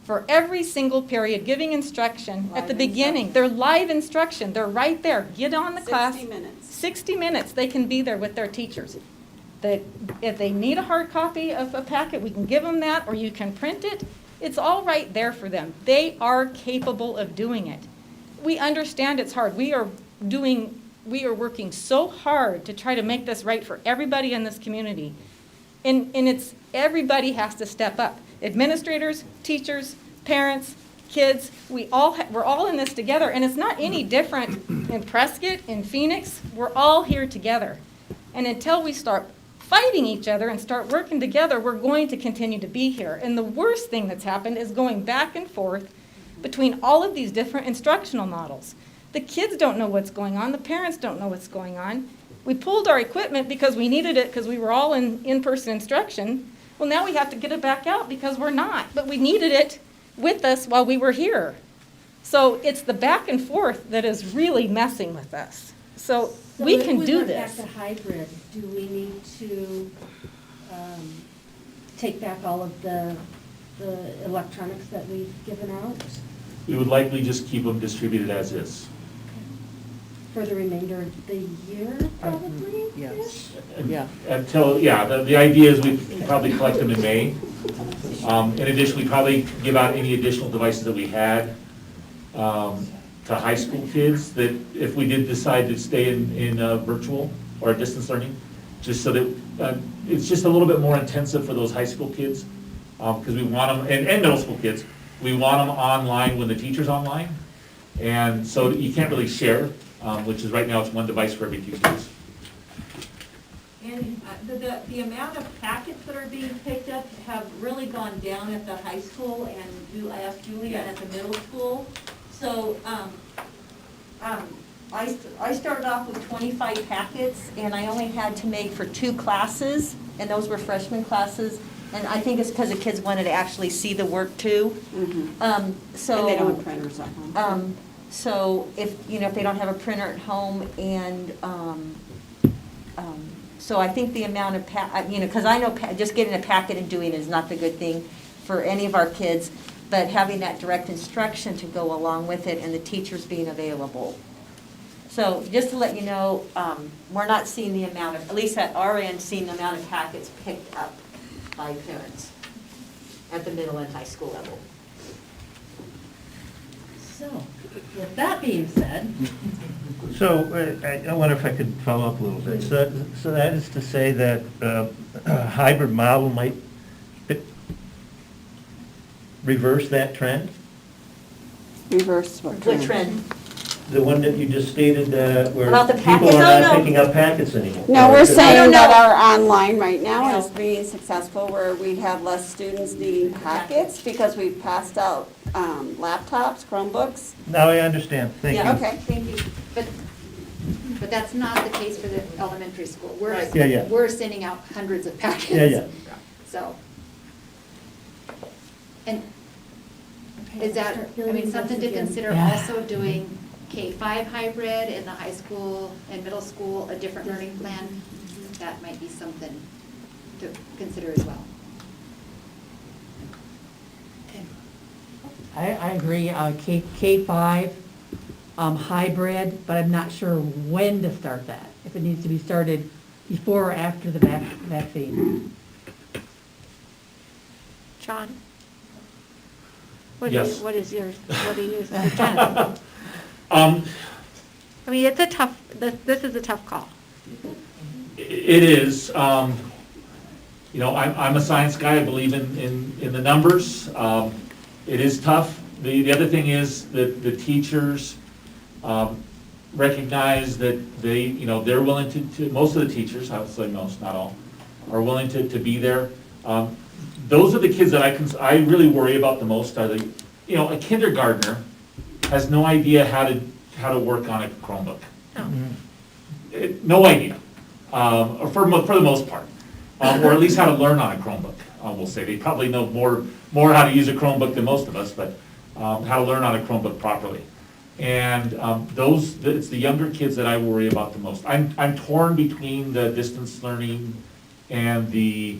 for every single period giving instruction at the beginning. They're live instruction. They're right there. Get on the class. 60 minutes. 60 minutes. They can be there with their teachers. If they need a hard copy of a packet, we can give them that, or you can print it. It's all right there for them. They are capable of doing it. We understand it's hard. We are working so hard to try to make this right for everybody in this community. And everybody has to step up. Administrators, teachers, parents, kids, we're all in this together. And it's not any different in Prescott, in Phoenix. We're all here together. And until we start fighting each other and start working together, we're going to continue to be here. And the worst thing that's happened is going back and forth between all of these different instructional models. The kids don't know what's going on, the parents don't know what's going on. We pulled our equipment because we needed it because we were all in in-person instruction. Well, now we have to get it back out because we're not, but we needed it with us while we were here. So it's the back and forth that is really messing with us. So we can do this. So if we went back to hybrid, do we need to take back all of the electronics that we've given out We would likely just keep them distributed as is. for the remainder of the year, probably? Yes. And- Yeah. Until, the idea is we probably collect them in May. In addition, we probably give out any additional devices that we had to high school kids that if we did decide to stay in virtual or distance learning, just so that it's just a little bit more intensive for those high school kids, because we want them, and middle school kids, we want them online when the teacher's online. And so you can't really share, which is right now it's one device for every 2 kids. And the amount of packets that are being picked up have really gone down at the high school, and I asked Julia at the middle school. So, I started off with 25 packets, and I only had to make for 2 classes, and those were freshman classes. And I think it's because the kids wanted to actually see the work too. So. And they don't have printers at home. So if they don't have a printer at home, and, so I think the amount of, because I know just getting a packet and doing it is not the good thing for any of our kids, but having that direct instruction to go along with it and the teachers being available. So just to let you know, we're not seeing the amount of, at least at our end, seeing the amount of packets picked up by parents at the middle and high school level. So, with that being said, So I wonder if I could follow up a little bit. So that is to say that a hybrid model might reverse that trend? Reverse what What trend? The one that you just stated, where About the people packets? are No, not no. picking up packets anymore. No, we're saying no. that our online right now No. is being successful, where we have less students needing packets because we've passed out laptops, Chromebooks. Now I understand, thank you. Yeah. Okay. Thank you. But that's not the case for the elementary school. Right. Yeah. We're sending out hundreds of packets. Yeah. So. And is that, something to consider also doing K-5 hybrid in the high school and middle school, a different learning plan? That might be something to consider as well. I agree, K-5, hybrid, but I'm not sure when to start that. If it needs to be started before or after the vaccine. John? What Yes. is, what is yours, what do you suggest? Um, I mean, it's a tough, this is a tough call. It is, I'm a science guy, I believe in the numbers. It is tough. The other thing is that the teachers recognize that they're willing to, most of the teachers, I would say most, not all, are willing to be there. Those are the kids that I really worry about the most are a kindergartner has no idea how to work on a Chromebook. No idea, or for the most part, or at least how to learn on a Chromebook. We'll say they probably know more how to use a Chromebook than most of us, but how to learn on a Chromebook properly. And it's the younger kids that I worry about the most. I'm torn between the distance learning and the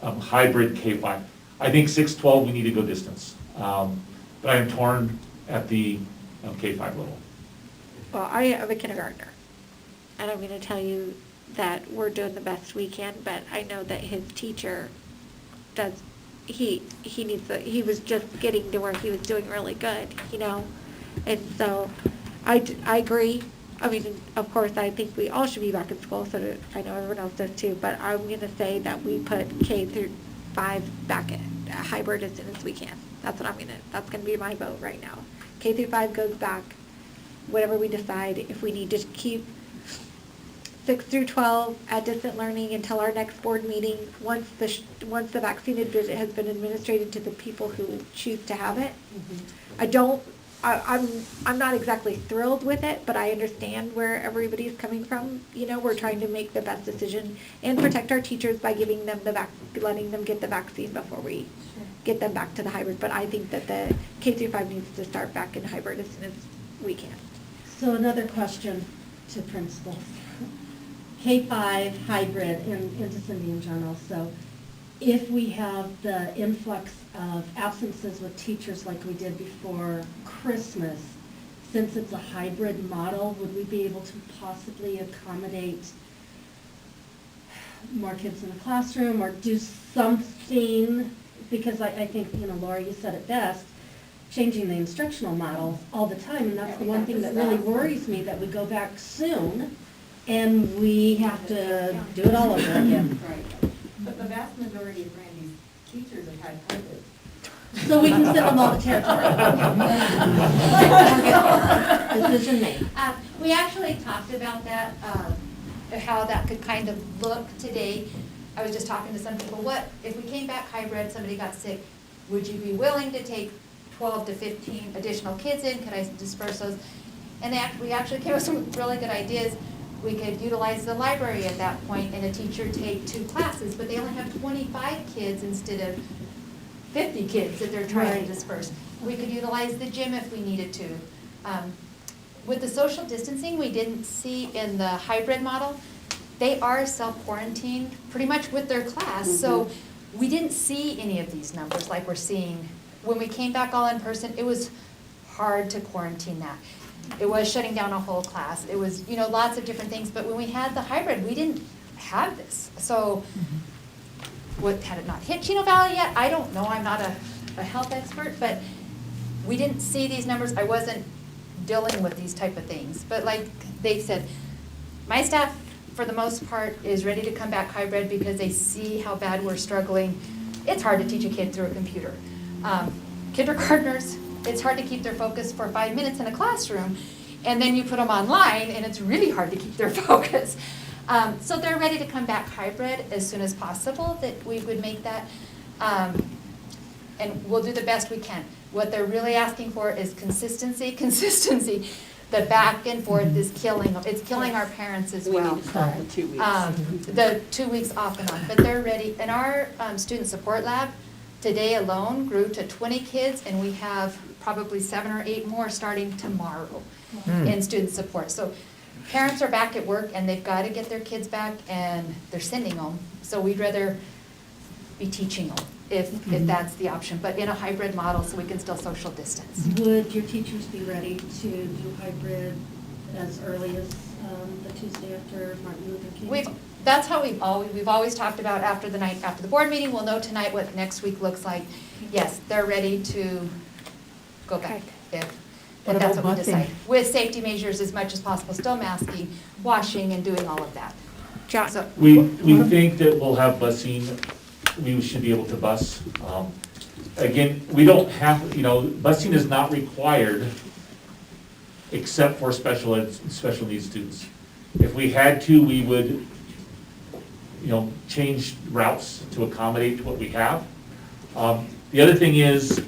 hybrid K-5. I think 6-12 we need to go distance, but I am torn at the K-5 level. Well, I am a kindergartner, and I'm gonna tell you that we're doing the best we can, but I know that his teacher he was just getting to where he was doing really good, and so I agree. I mean, of course, I think we all should be back in school, so that I know everyone else does too, but I'm gonna say that we put K-5 back in hybrid as soon as we can. That's gonna be my vote right now. K-5 goes back, whatever we decide, if we need to keep 6-12 at distant learning until our next board meeting, once the vaccine has been administered to the people who choose to have it. I don't I'm not exactly thrilled with it, but I understand where everybody's coming from. You know, we're trying to make the best decision and protect our teachers by giving them letting them get the vaccine before we get them back to the hybrid. But I think that the K-5 needs to start back in hybrid as soon as we can. So another question to principals. K-5 hybrid and to Cindy in general. So if we have the influx of absences with teachers like we did before Christmas, since it's a hybrid model, would we be able to possibly accommodate more kids in the classroom or do something? Because I think, you know, Laura, you said it best, changing the instructional model all the time, and that's the one thing that really worries me, that we go back soon and we have to do it all over again. Right. But the vast majority of Randy's teachers have had COVID. So we can send them all to territory. Decision made. We actually talked about that, how that could kind of look today. I was just talking to some people, what, if we came back hybrid, somebody got sick, would you be willing to take 12 to 15 additional kids in? Could I disperse those? And we actually came up with some really good ideas. We could utilize the library at that point and a teacher take 2 classes, but they only have 25 kids instead of 50 kids that they're trying to disperse. We could utilize the gym if we needed to. With the social distancing, we didn't see in the hybrid model, they are self-quarantined pretty much with their class. So we didn't see any of these numbers like we're seeing. When we came back all in person, it was hard to quarantine that. It was shutting down a whole class. It was, you know, lots of different things. But when we had the hybrid, we didn't have this. So had it not hit Chino Valley yet? I don't know. I'm not a health expert, but we didn't see these numbers. I wasn't dealing with these type of things. But like they said, my staff, for the most part, is ready to come back hybrid because they see how bad we're struggling. It's hard to teach a kid through a computer. Kindergartners, it's hard to keep their focus for 5 minutes in a classroom, and then you put them online, and it's really hard to keep their focus. So they're ready to come back hybrid as soon as possible, that we would make that, and we'll do the best we can. What they're really asking for is consistency. Consistency. The back and forth is killing them. It's killing our parents as well. The 2 weeks. The 2 weeks off and on, but they're ready. And our student support lab today alone grew to 20 kids, and we have probably 7 or 8 more starting tomorrow in student support. So parents are back at work, and they've got to get their kids back, and they're sending them. So we'd rather be teaching them if that's the option, but in a hybrid model so we can still social distance. Would your teachers be ready to do hybrid as early as the Tuesday after Martin Luther King? That's how we've always talked about after the board meeting. We'll know tonight what next week looks like. Yes, they're ready to go back if that's what we decide. With safety measures as much as possible, still masking, washing, and doing all of that. John. So, We think that we'll have busing, we should be able to bus. Again, we don't have, busing is not required except for special needs students. If we had to, we would, change routes to accommodate what we have. The other thing is,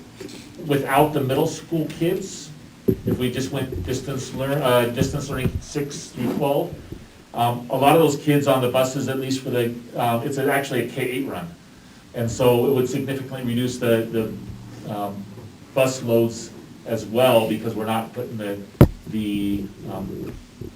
without the middle school kids, if we just went distance learning 6 through 12, a lot of those kids on the buses, at least for the, it's actually a K-8 run. And so it would significantly reduce the bus loads as well, because we're not putting the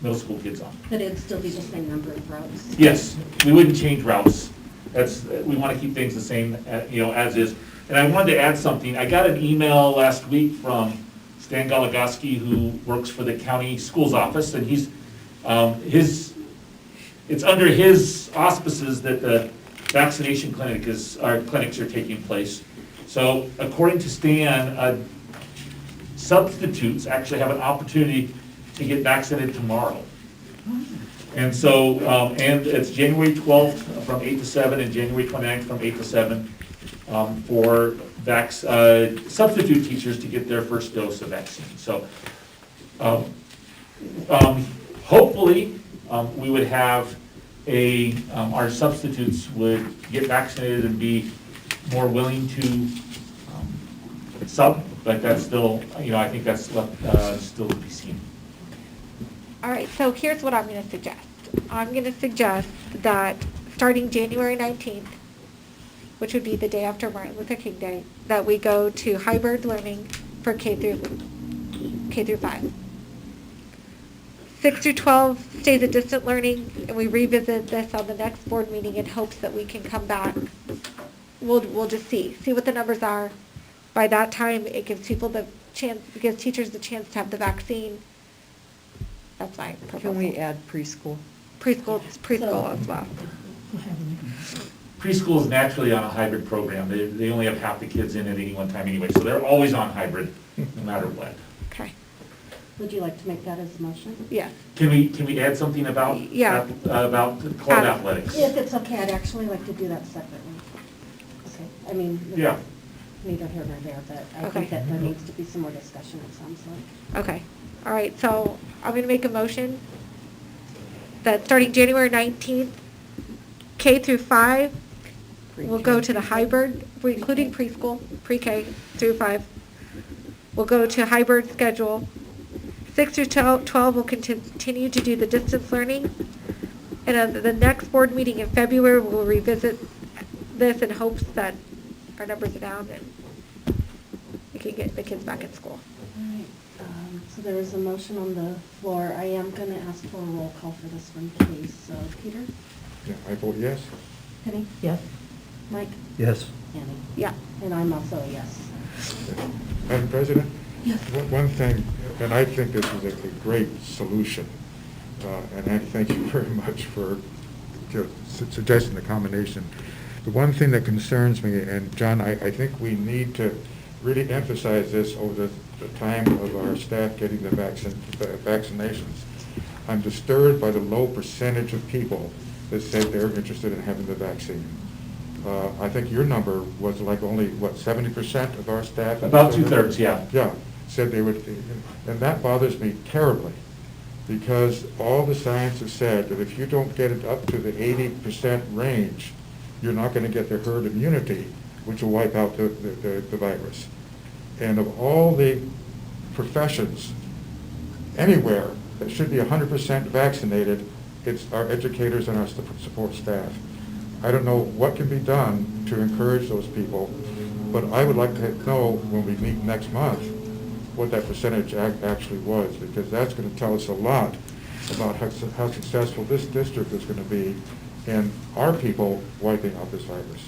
middle school kids on. But it'd still be the same number of routes? Yes, we wouldn't change routes. We want to keep things the same, as is. And I wanted to add something. I got an email last week from Stan Goligoski, who works for the county schools office, and it's under his auspices that the vaccination clinics are taking place. So according to Stan, substitutes actually have an opportunity to get vaccinated tomorrow. And so, and it's January 12th from 8 to 7 and January 29th from 8 to 7 for substitute teachers to get their first dose of vaccine. So hopefully we would have our substitutes would get vaccinated and be more willing to sub But that's still, I think that's left, still to be seen. All right, so here's what I'm gonna suggest. I'm gonna suggest that starting January 19th, which would be the day after Martin Luther King Day, that we go to hybrid learning for K through 5. 6 through 12 stays at distant learning, and we revisit this on the next board meeting in hopes that we can come back. We'll just see what the numbers are. By that time, it gives teachers the chance to have the vaccine. That's my proposal. Can we add preschool? Preschool as well. Preschool is naturally on a hybrid program. They only have half the kids in at any one time anyway, so they're always on hybrid, no matter what. Okay. Would you like to make that as a motion? Yes. Can we add something about, Yeah. about club athletics? If it's okay, I'd actually like to do that separately. Okay, I mean. Yeah. Neither here nor there, but I Okay. think that there needs to be some more discussion, it sounds like. Okay. All right, so I'm going to make a motion that starting January 19th, K through 5, we'll go to the hybrid, including preschool, pre-K through 5. We'll go to hybrid schedule. 6 through 12 will continue to do the distance learning. And at the next board meeting in February, we'll revisit this in hopes that our numbers are down and we can get the kids back in school. All right, so there is a motion on the floor. I am going to ask for a roll call for this one, please. So, Peter? Yeah, I vote yes. Penny? Yes. Mike? Yes. Annie? Yeah. And I'm also a yes. Madam President? Yes. One thing, and I think this is a great solution, and I thank you very much for suggesting the combination. The one thing that concerns me, and John, I think we need to really emphasize this over the time of our staff getting the vaccinations. I'm disturbed by the low percentage of people that said they're interested in having the vaccine. I think your number was like only, 70% of our staff? About 2/3, yeah. Yeah, said they would, and that bothers me terribly, because all the science has said that if you don't get it up to the 80% range, you're not going to get the herd immunity, which will wipe out the virus. And of all the professions anywhere that should be 100% vaccinated, it's our educators and our support staff. I don't know what can be done to encourage those people, but I would like to know when we meet next month what that percentage actually was, because that's going to tell us a lot about how successful this district is going to be in our people wiping out this virus.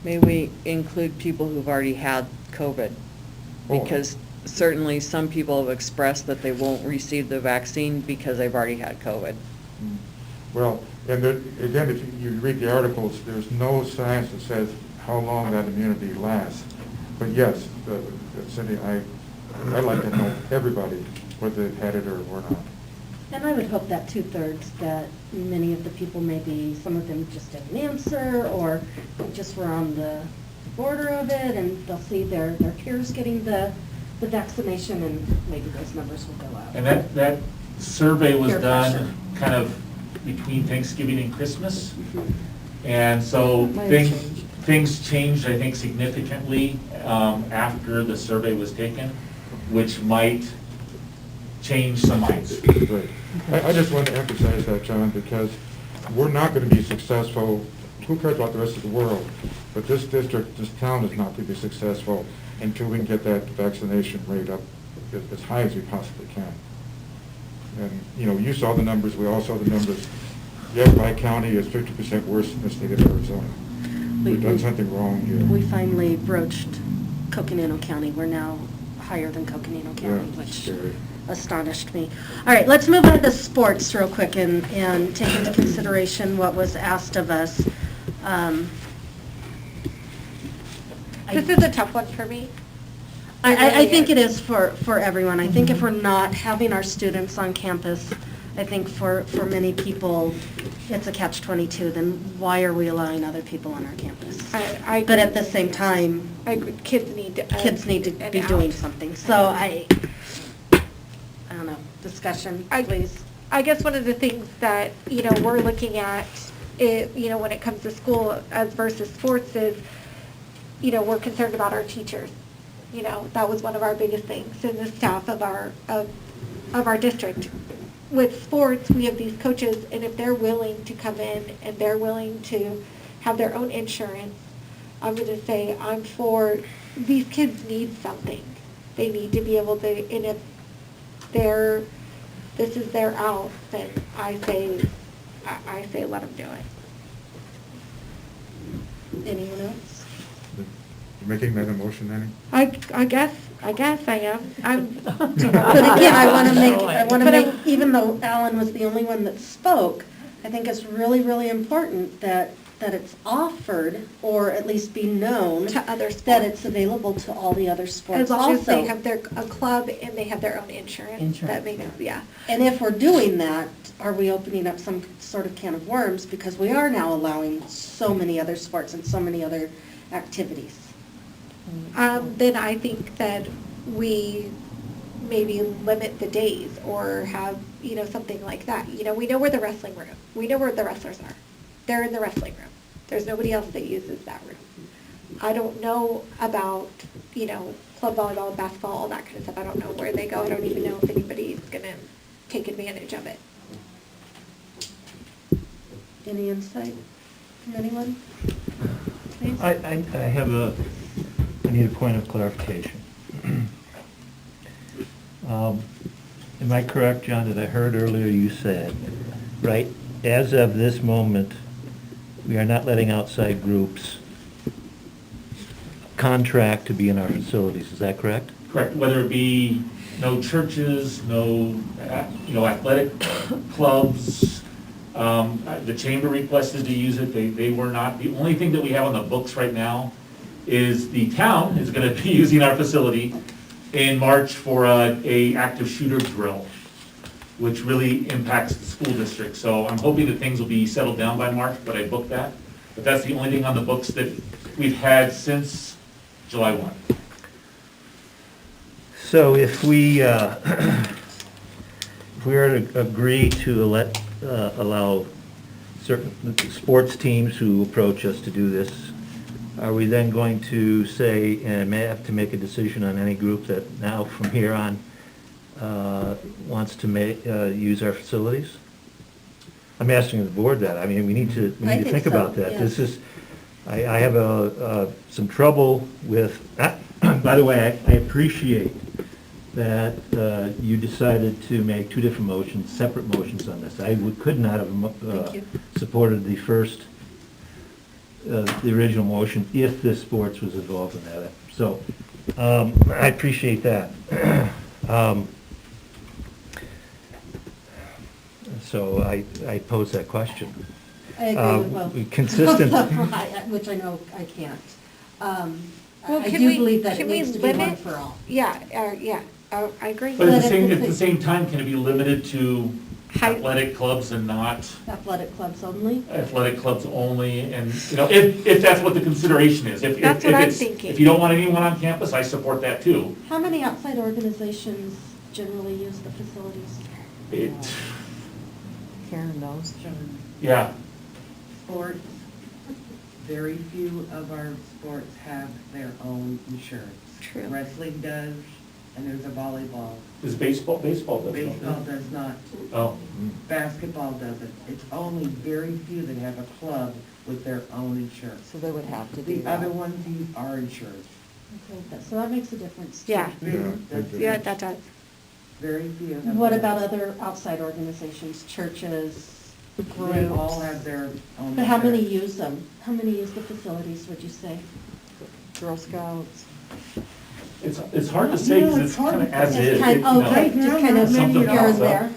May we include people who've already had COVID? Because certainly some people have expressed that they won't receive the vaccine because they've already had COVID. Well, and again, if you read the articles, there's no science that says how long that immunity lasts. But yes, Cindy, I'd like to know everybody whether they've had it or not. And I would hope that 2/3, that many of the people, maybe some of them just didn't answer or just were on the border of it, and they'll see their peers getting the vaccination, and maybe those numbers will go up. And that survey was Peer done pressure. kind of between Thanksgiving and Christmas. And so Might have changed. things changed, I think, significantly after the survey was taken, which might change some minds. Great. I just want to emphasize that, John, because we're not going to be successful. Who cares about the rest of the world? But this district, this town is not going to be successful until we can get that vaccination rate up as high as we possibly can. And, you saw the numbers, we all saw the numbers. Yavapai County is 50% worse than the state of Arizona. We've done something wrong here. We finally broached Coconino County. We're now higher than Coconino County, Yeah, which scary. astonished me. All right, let's move on to sports real quick and take into consideration what was asked of us. This is a tough one for me. I think it is for everyone. I think if we're not having our students on campus, I think for many people, it's a catch-22. Then why are we allowing other people on our campus? But at the same time, Kids need to be doing something. So I don't know, discussion, please. I guess one of the things that, we're looking at, when it comes to school as versus sports is, we're concerned about our teachers. That was one of our biggest things in the staff of our district. With sports, we have these coaches, and if they're willing to come in and they're willing to have their own insurance, I'm going to say I'm for, these kids need something. They need to be able to, and if this is their out, then I say let them do it. Anyone else? You making that a motion, Annie? I guess I am. But again, I want to make, even though Alan was the only one that spoke, I think it's really, really important that it's offered, or at least be known, To other sports. that it's available to all the other sports As long as they also. have a club and they have their own insurance. That makes, yeah. And if we're doing that, are we opening up some sort of can of worms? Because we are now allowing so many other sports and so many other activities. Then I think that we maybe limit the days or have, something like that. We know where the wrestling room, we know where the wrestlers are. They're in the wrestling room. There's nobody else that uses that room. I don't know about, club volleyball, basketball, all that kind of stuff. I don't know where they go. I don't even know if anybody's going to take advantage of it. Any insight from anyone? Please? I need a point of clarification. Am I correct, John, that I heard earlier you said, right, as of this moment, we are not letting outside groups contract to be in our facilities, is that correct? Correct, whether it be no churches, no, athletic clubs. The chamber requested to use it, they were not. The only thing that we have on the books right now is the town is gonna be using our facility in March for a active shooter drill, which really impacts the school district. So I'm hoping that things will be settled down by March, but I booked that. But that's the only thing on the books that we've had since July 1. So if we were to agree to allow certain sports teams who approach us to do this, are we then going to say, and may have to make a decision on any group that now from here on wants to use our facilities? I'm asking the board that. I mean, we need to think about that. yes. This is, I have some trouble with, by the way, I appreciate that you decided to make two different motions, separate motions on this. I could not have supported the first, the original motion if this sports was involved in that. So I appreciate that. So I pose that question. I agree with both. Consistent. Which I know I can't. Well, I can do we- believe that can it we needs to be one limit- for all. Yeah, I agree. But at the same time, can it be limited to High- athletic clubs and not Athletic clubs only? athletic clubs only? And, if that's what the consideration is. If That's what I'm it's- thinking. If you don't want anyone on campus, I support that too. How many outside organizations generally use the facilities? Karen knows. Yeah, Sports, very few of our sports have their own insurance. True. Wrestling does, and there's a volleyball. is baseball does not. Baseball does not. Oh, Basketball doesn't. It's only very few that have a club with their own insurance. So they would have to do The that. other ones use our insurance. Okay, so that makes a difference. too. Yeah, That's yeah, that does. very few. have What their- about other outside organizations, churches, They groups? all have their own. But how many insurance. use them? How many use the facilities, would you say? Girl Scouts. it's hard to say because it's kind of as is. Kind- you Oh, know. right, just kind of Something here and pops up. there.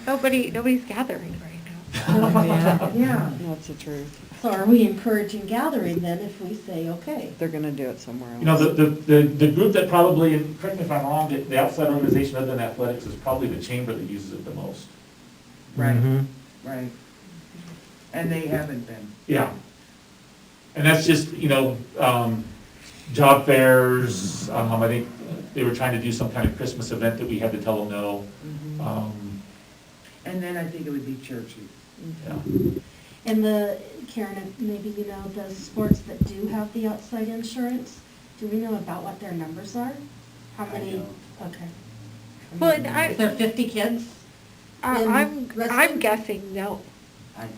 Nobody's gathering right now. Yeah. That's the truth. So are we encouraging gathering then if we say, okay? They're gonna do it somewhere else. You know, the group that probably, and correct me if I'm wrong, the outside organization other than athletics is probably the chamber that uses it the most. Right, Mhm. right. And they haven't been. Yeah. And that's just, job fairs, I think they were trying to do some kind of Christmas event that we had to tell them no. And then I think it would be churches. Yeah. And Karen, maybe you know, the sports that do have the outside insurance, do we know about what their numbers are? How many, okay. Well, and Is there 50 kids? in I'm wrestling? guessing no.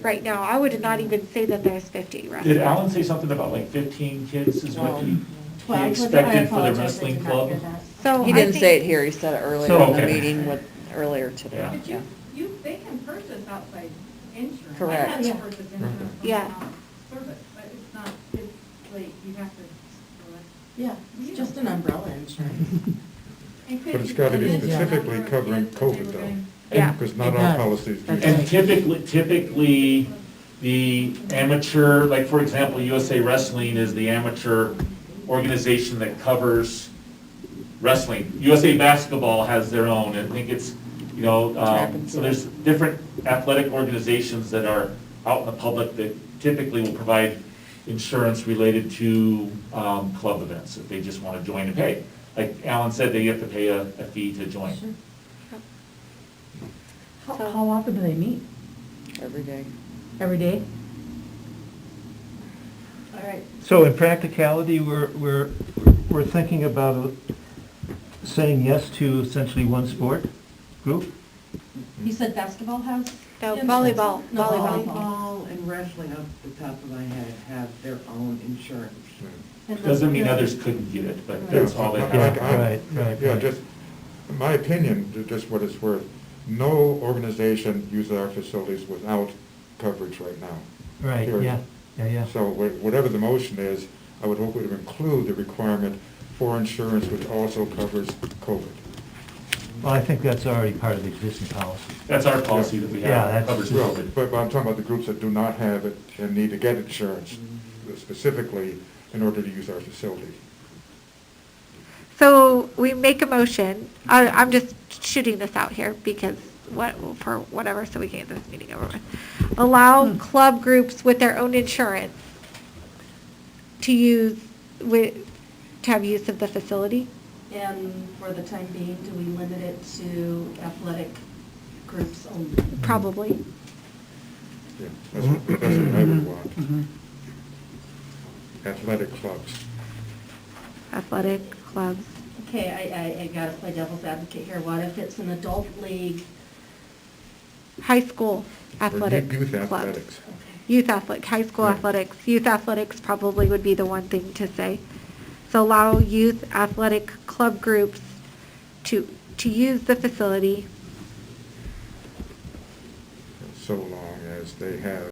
Right now, I would not even say that there's 50 Did wrestlers. Alan say something about like 15 kids is what he 12, I expected for the apologize, I wrestling did not club? hear that. So He I didn't think- say it here, he said it earlier So, in the okay. meeting earlier today. Yeah. But they can purchase outside insurance. Correct. I had to purchase insurance from Yeah. service, but it's not, it's like, you have to. Yeah, it's just an umbrella insurance. But it's got to be specifically covering COVID though. Yeah. Because not all policies do And that. typically, the amateur, like for example, USA Wrestling is the amateur organization that covers wrestling. USA Basketball has their own, and I think it's, so there's different athletic organizations that are out in the public that typically will provide insurance related to club events, if they just want to join and pay. Like Alan said, they have to pay a fee to join. How often do they meet? Every day. Every day? All right. So in practicality, we're thinking about saying yes to essentially one sport group? You said basketball has? No, kids? volleyball, No, volleyball. Volleyball and wrestling, off the top of my head, have their own insurance. And Doesn't mean the- others couldn't get it, but that's all they Yeah, have. Right. Yeah, just, in my opinion, just what it's worth, no organization uses our facilities without coverage right now. Right, Period. yeah. So whatever the motion is, I would hope it would include the requirement for insurance which also covers COVID. Well, I think that's already part of the existing policy. That's our policy that we Yeah, have, that's- covers Well, COVID. but I'm talking about the groups that do not have it and need to get insurance specifically in order to use our facility. So we make a motion, I'm just shooting this out here because for whatever, so we can get this meeting over with. Allow club groups with their own insurance to have use of the facility? And for the time being, do we limit it to athletic groups only? Probably. Yeah, that's what I would want. Athletic clubs. Athletic clubs. Okay, I gotta play devil's advocate here. What if it's an adult league? High school athletic Youth clubs. athletics. Youth athletic, high school Yeah. athletics. Youth athletics probably would be the one thing to say. So allow youth athletic club groups to use the facility So long as they have